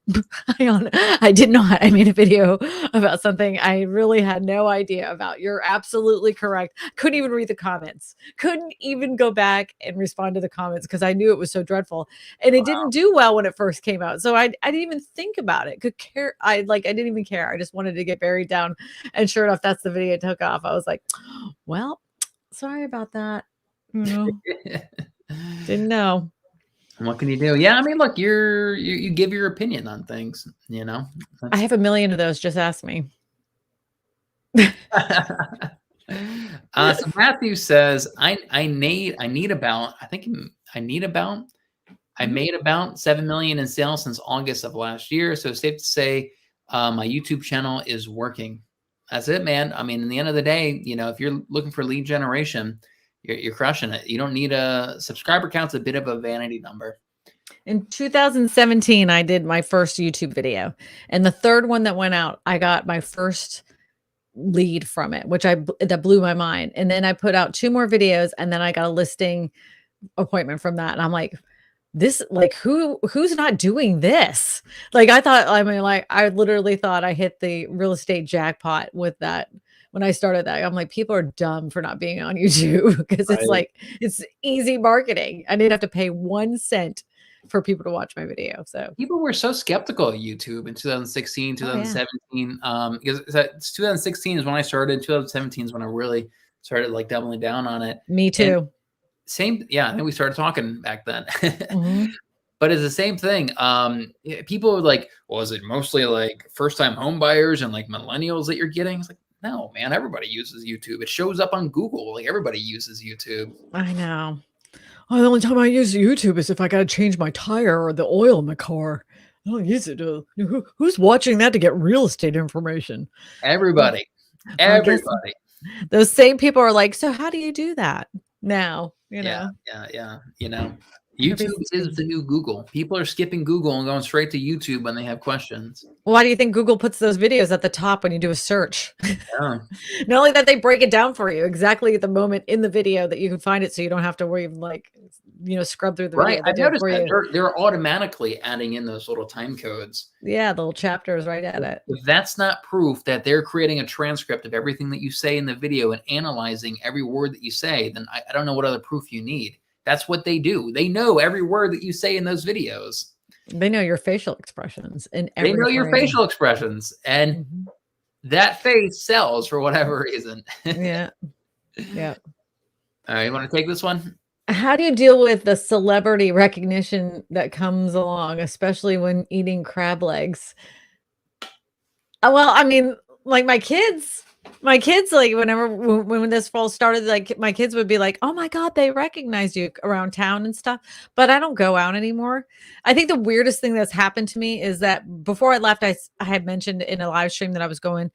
I did not. I made a video about something I really had no idea about. You're absolutely correct. Couldn't even read the comments. Couldn't even go back and respond to the comments because I knew it was so dreadful. And it didn't do well when it first came out. So I didn't even think about it. I didn't even care. I just wanted to get buried down. And sure enough, that's the video it took off. I was like, well, sorry about that. Didn't know. What can you do? Yeah, I mean, look, you give your opinion on things, I have a million of those. Just ask me. So Matthew says, I made about 7 million in sales since August of last year. So safe to say, my YouTube channel is working. That's it, man. I mean, in the end of the day, if you're looking for lead generation, you're crushing it. You don't need a subscriber count's a bit of a vanity number. In 2017, I did my first YouTube video, and the third one that went out, I got my first lead from it, that blew my mind. And then I put out 2 more videos, and then I got a listing appointment from that. And I'm like, this, like, who's not doing this? Like, I literally thought I hit the real estate jackpot with that. When I started that, I'm like, people are dumb for not being on YouTube because it's like, it's easy marketing. I didn't have to pay 1 cent for people to watch my video. So people were so skeptical of YouTube in 2016, 2017. Because 2016 is when I started. 2017 is when I really started like doubling down on it. Me too. And I think we started talking back then. But it's the same thing. People were like, well, is it mostly like first-time home buyers and like millennials that you're getting? It's like, no, man, everybody uses YouTube. It shows up on Google. Like everybody uses YouTube. I know. Oh, the only time I use YouTube is if I got to change my tire or the oil in my car. I don't use it. Who's watching that to get real estate information? Everybody. Everybody. Those same people are like, so how do you do that now? Yeah. YouTube is the new Google. People are skipping Google and going straight to YouTube when they have questions. Why do you think Google puts those videos at the top when you do a search? Yeah. Not only that, they break it down for you exactly at the moment in the video that you can find it, so you don't have to worry, scrub through the video. I've noticed that they're automatically adding in those little time codes. Yeah, the little chapters right at it. If that's not proof that they're creating a transcript of everything that you say in the video and analyzing every word that you say, then I don't know what other proof you need. That's what they do. They know every word that you say in those videos. They know your facial expressions and they know your facial expressions, and that face sells for whatever reason. Yeah. All right, you want to take this one? How do you deal with the celebrity recognition that comes along, especially when eating crab legs? Well, I mean, like my kids, My kids, like, whenever when this fall started, like, my kids would be like, "Oh my god, they recognize you around town and stuff," but I don't go out anymore. I think the weirdest thing that's happened to me is that before I left, I had mentioned in a live stream that I was going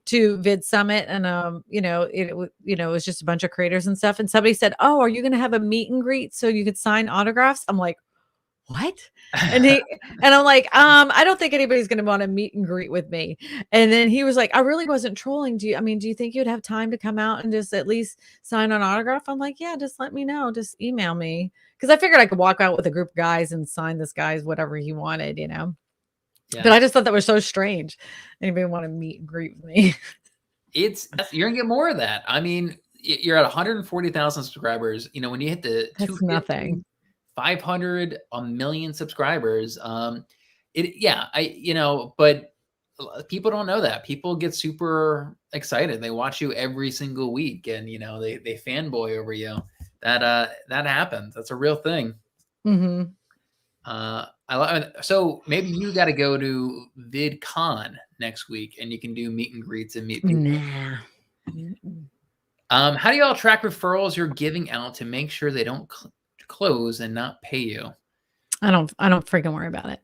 to Vid Summit and, it was just a bunch of creators and stuff, and somebody said, "Oh, are you gonna have a meet and greet so you could sign autographs?" I'm like, "What?" And I'm like, I don't think anybody's gonna want to meet and greet with me." And then he was like, "I really wasn't trolling. Do you think you'd have time to come out and just at least sign an autograph?" I'm like, "Yeah, just let me know. Just email me." Because I figured I could walk out with a group of guys and sign this guy's whatever he wanted, you know. But Yeah. I just thought that was so strange. Anybody want to meet and greet with me? You're gonna get more of that. I mean, you're at 140,000 subscribers. You know, when you hit the That's 250, nothing. 500, a million subscribers, but people don't know that. People get super excited. They watch you every single week, and they fanboy over you. That happens. That's a real thing. Mhm. So maybe you got to go to VidCon next week, and you can do meet and greets and meet people. Nah. Mm-mm. How do y'all track referrals you're giving out to make sure they don't close and not pay you? I don't freaking worry about it.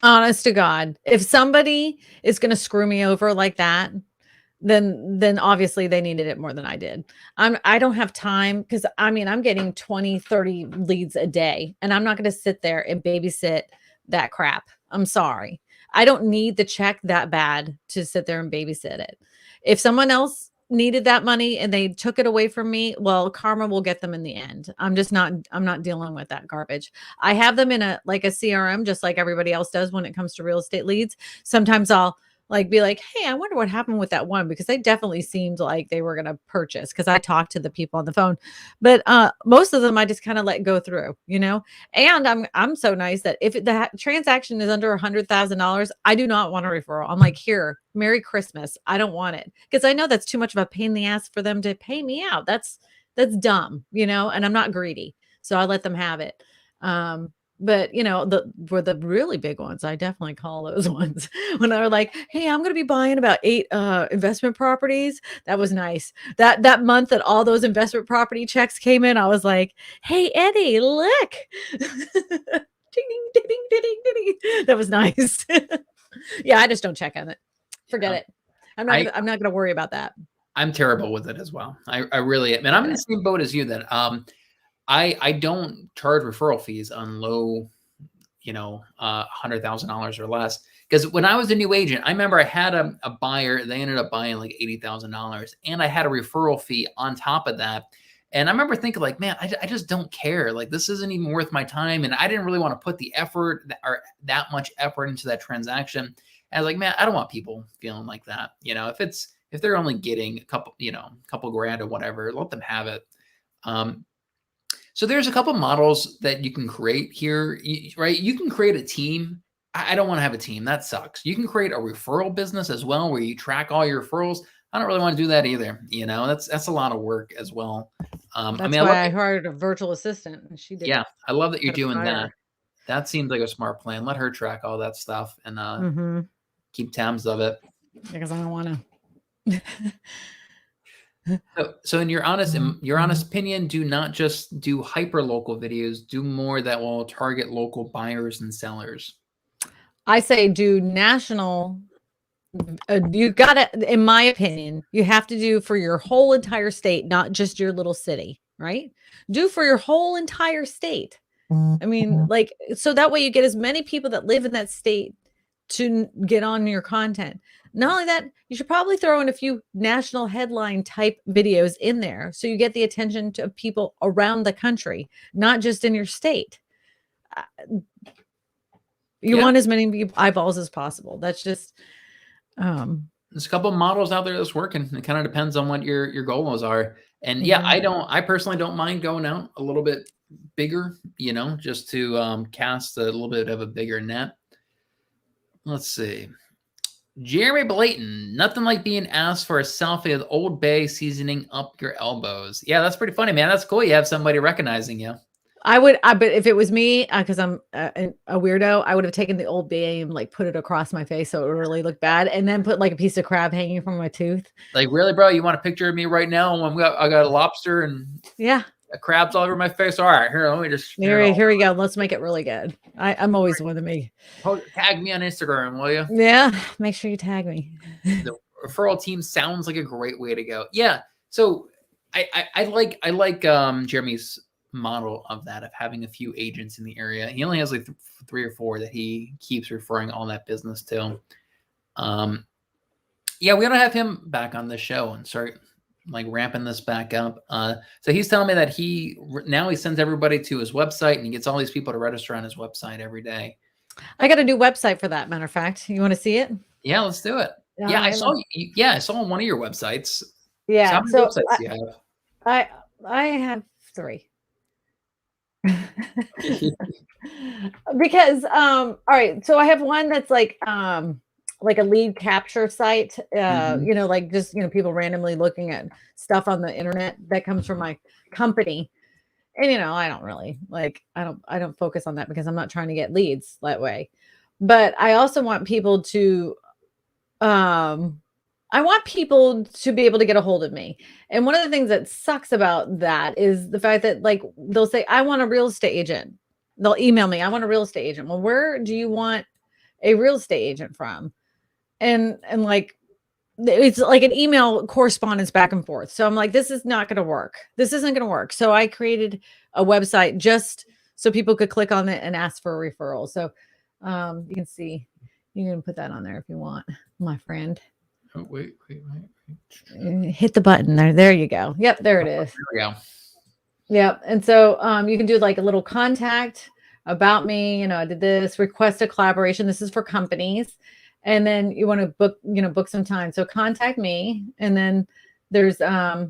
Honest to God, if somebody is gonna screw me over like that, then obviously they needed it more than I did. I don't have time because I mean I'm getting 20, 30 leads a day, and I'm not gonna sit there and babysit that crap. I'm sorry. I don't need the check that bad to sit there and babysit it. If someone else needed that money and they took it away from me, well, karma will get them in the end. I'm not dealing with that garbage. I have them in a CRM just like everybody else does when it comes to real estate leads. Sometimes I'll like be like, "Hey, I wonder what happened with that one," because they definitely seemed like they were going to purchase because I talked to the people on the phone. But most of them I just kind of let go through, you know. And I'm so nice that if the transaction is under $100,000, I do not want a referral. I'm like, "Here, Merry Christmas. I don't want it," because I know that's too much of a pain in the ass for them to pay me out. That's dumb, you know. And I'm not greedy, so I let them have it. But for the really big ones, I definitely call those ones when they're like, "Hey, I'm going to be buying about 8 investment properties." That was nice. That month that all those investment property checks came in, I was like, "Hey, Eddie, look." Ding, ding, ding, ding, ding, ding. That was nice. Yeah, I just don't check on it. Forget Yeah. it. I'm I not gonna worry about that. I'm terrible with it as well. I really am, and I'm in Forget the it. same boat as you. That I don't charge referral fees on low, $100,000 or less. Because when I was a new agent, I remember I had a buyer. They ended up buying like $80,000, and I had a referral fee on top of that. And I remember thinking, like, man, I just don't care. Like, this isn't even worth my time, and I didn't really want to put the effort or that much effort into that transaction. And I was like, man, I don't want people feeling like that. If they're only getting a couple grand or whatever, let them have it. Um, so there's a couple models that you can create here, right? You can create a team. I don't want to have a team. That sucks. You can create a referral business as well, where you track all your referrals. I don't really want to do that either. That's a lot of work as well. I That's mean, I love why I that. hired a virtual assistant, and she did Yeah, it. I love that you're Gotta doing fire that. her. That seems like a smart plan. Let her track all that stuff and Mhm. keep tabs of it. Because I don't wanna. So in your honest opinion, do not just do hyper local videos. Do more that will target local buyers and sellers. I say do national. You gotta, in my opinion, you have to do for your whole entire state, not just your little city, right? Do for your whole entire state. I mean, like, so that way you get as many people that live in that state to get on your content. Not only that, you should probably throw in a few national headline type videos in there so you get the attention of people around the country, not just in your state. Uh, You Yeah. want as many eyeballs as possible. That's just There's a couple of models out there that's working. It kind of depends on what your goals are. And yeah, mhm. I personally don't mind going out a little bit bigger, just to cast a little bit of a bigger net. Let's see. Jeremy Blayton, nothing like being asked for a selfie with Old Bay seasoning up your elbows. Yeah, that's pretty funny, man. That's cool. You have somebody recognizing you. but if it was me, because I'm a weirdo, I would have taken the Old Bay and like put it across my face so it would really look bad, and then put like a piece of crab hanging from my tooth. Like, really, bro? You want a picture of me right now when I got a lobster and Yeah, crabs all over my face? All right, here, let me just here we go. Let's make it really good. I'm always one of me. Tag me on Instagram, will you? Yeah, make sure you tag me. The referral team sounds like a great way to go. Yeah. So I like Jeremy's model of that, of having a few agents in the area. He only has like 3 or 4 that he keeps referring all that business to. Yeah, we gotta have him back on the show and start like ramping this back up. So he's telling me that he sends everybody to his website and he gets all these people to register on his website every day. I got a new website for that, matter of fact. You want to see it? Yeah, let's do it. Yeah, I saw on one of your websites. Yeah. So how many websites do you have? I have 3. Because all right, so I have one that's like a lead capture site, you know, like just, you know, people randomly looking at stuff on the internet that comes from my company. And you know, I don't really I don't focus on that because I'm not trying to get leads that way. But I also want people to be able to get a hold of me. And one of the things that sucks about that is the fact that like they'll say, I want a real estate agent. They'll email me, I want a real estate agent. Well, where do you want a real estate agent from? And like it's like an email correspondence back and forth. So I'm like, this is not going to work. This isn't going to work. So I created a website just so people could click on it and ask for a referral. So you can see, you can put that on there if you want, my friend. Oh, wait. Hit the button there. There you go. Yep, there it is. There we go. Yep. And so you can do like a little contact about me. You know, I did this, request a collaboration. This is for companies. And then you want to book some time. So contact me. And then there's I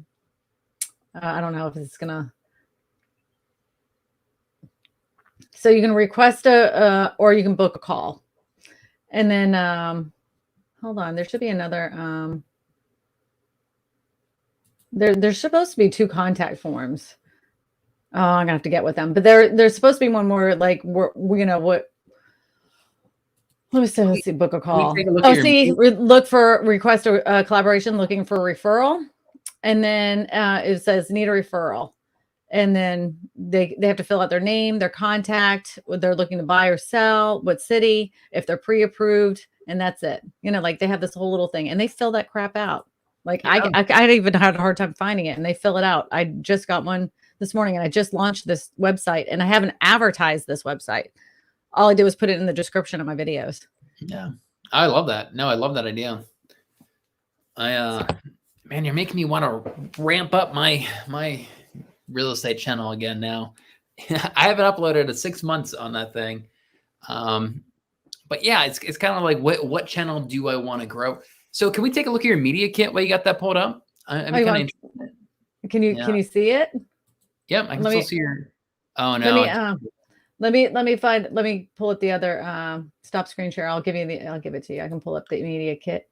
don't know if it's gonna. So you can request or you can book a call. And then hold on, there should be another there's supposed to be 2 contact forms. Oh, I'm gonna have to get with them. But there's supposed to be one more like you know what. Let's see, book a call. Look for request a collaboration, looking for a referral. And then it says need a referral. And then they have to fill out their name, their contact, what they're looking to buy or sell, what city, if they're pre-approved, and that's it. You know, like they have this whole little thing and they fill that crap out. Like I even had a hard time finding it and they fill it out. I just got one this morning and I just launched this website and I haven't advertised this website. All I did was put it in the description of my videos. Yeah. I love that. No, I love that idea. Man, you're making me want to ramp up my real estate channel again now. I haven't uploaded in 6 months on that thing. But yeah, it's kind of like what channel do I want to grow? So can we take a look at your media kit while you got that pulled up? Can you see it? Yep, I can still see your. Oh no. Let me pull up the other stop screen share. I'll give it to you. I can pull up the media kit.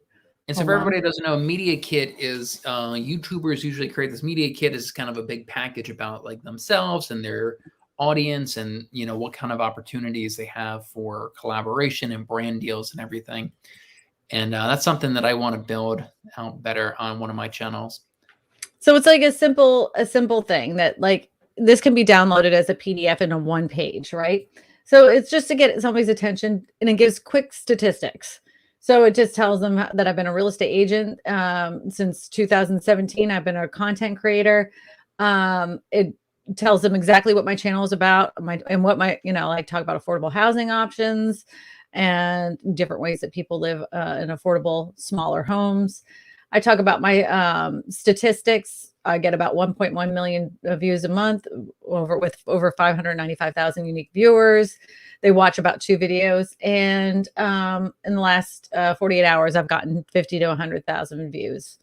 And so for everybody who doesn't know, media kit is YouTubers usually create this media kit as kind of a big package about like themselves and their audience and, you know, what kind of opportunities they have for collaboration and brand deals and everything. And that's something that I want to build out better on one of my channels. So it's like a simple thing that like this can be downloaded as a PDF in a 1 page, right? So it's just to get somebody's attention and it gives quick statistics. So it just tells them that I've been a real estate agent since 2017. I've been a content creator. It tells them exactly what my channel is about, I talk about affordable housing options and different ways that people live in affordable, smaller homes. I talk about my statistics. I get about 1.1 million views a month with over 595,000 unique viewers. They watch about 2 videos. And in the last 48 hours, I've gotten 50 to 100,000 views.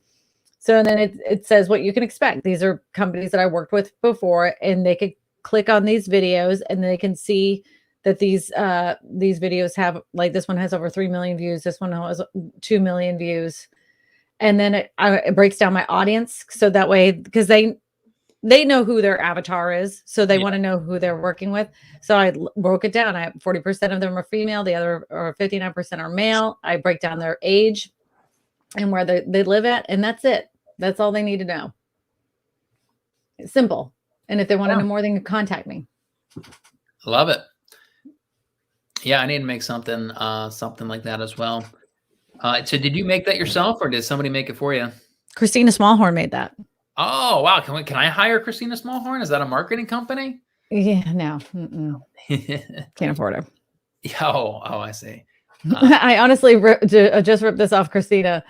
So then it says what you can expect. These are companies that I worked with before, and they could click on these videos and they can see that these videos have, like this one has over 3 million views. This one has 2 million views. And then it breaks down my audience. So that way, because they they know who their avatar is. So they want to know who they're working with. So I broke it down. I have 40% of them are female. The other or 59% are male. I break down their age and where they live at. And that's it. That's all they need to know. It's simple. And if they want to know more, they can contact me. Love it. Yeah, I need to make something like that as well. So did you make that yourself or did somebody make it for you? Christina Smallhorn made that. Oh, wow. Can I hire Christina Smallhorn? Is that a marketing company? Yeah, no. Can't afford her. Oh, I see. I honestly just ripped this off. Christina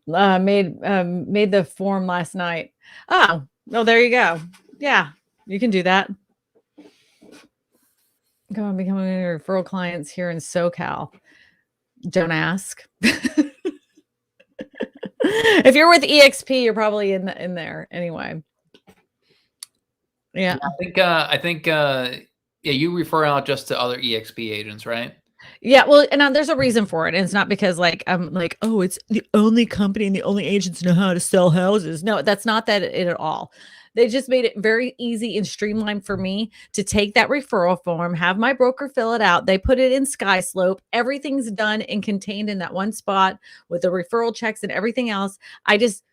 made the form last night. Oh, there you go. Yeah, you can do that. Come on, become one of your referral clients here in SoCal. Don't ask. If you're with EXP, you're probably in there anyway. Yeah. I think you refer out just to other EXP agents, right? Yeah, well, and there's a reason for it. And it's not because I'm like, oh, it's the only company and the only agents know how to sell houses. No, that's not that it at all. They just made it very easy and streamlined for me to take that referral form, have my broker fill it out. They put it in SkySlope. Everything's done and contained in that one spot with the referral checks and everything else. I just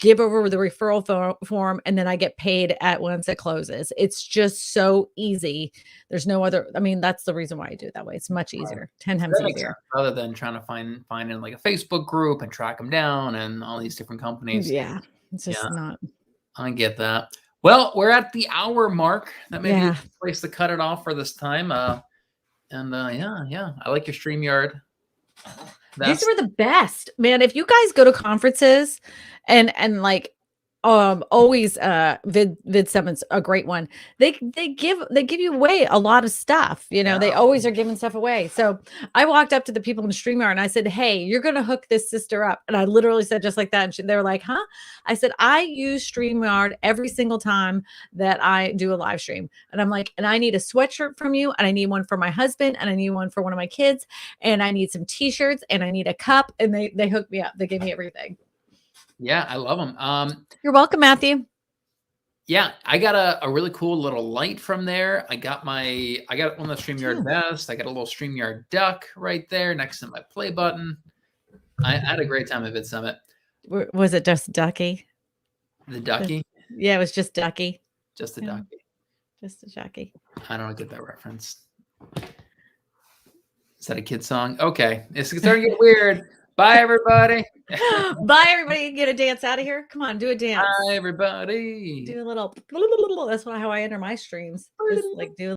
give over the referral form and then I get paid at once it closes. It's just so easy. There's no other. I mean, that's the reason why I do it that way. It's much easier, 10 times easier. Rather than trying to find in like a Facebook group and track them down and all these different companies. Yeah, it's just not. I get that. Well, we're at the hour mark. That may be a place to cut it off for this time. Yeah, I like your StreamYard. These were the best, man. If you guys go to conferences and like always Vid Summit's a great one. They give you away a lot of stuff. You know, they always are giving stuff away. So I walked up to the people in StreamYard and I said, hey, you're gonna hook this sister up. And I literally said just like that. And they were like, huh? I said, I use StreamYard every single time that I do a live stream. And I'm like, and I need a sweatshirt from you, and I need one for my husband, and I need one for one of my kids, and I need some t-shirts, and I need a cup. And they hooked me up. They gave me everything. Yeah, I love them. You're welcome, Matthew. Yeah, I got a really cool little light from there. I got one of the StreamYard Best. I got a little StreamYard duck right there next to my play button. I had a great time at Vid Summit. Was it just Ducky? The Ducky? Yeah, it was just Ducky. Just a Ducky. Just a Ducky. I don't get that reference. Is that a kid song? Okay, it's starting to get weird. Bye, everybody. Bye, everybody. Get a dance out of here. Come on, do a dance. Bye, everybody. Do a little. That's how I enter my streams. Just like do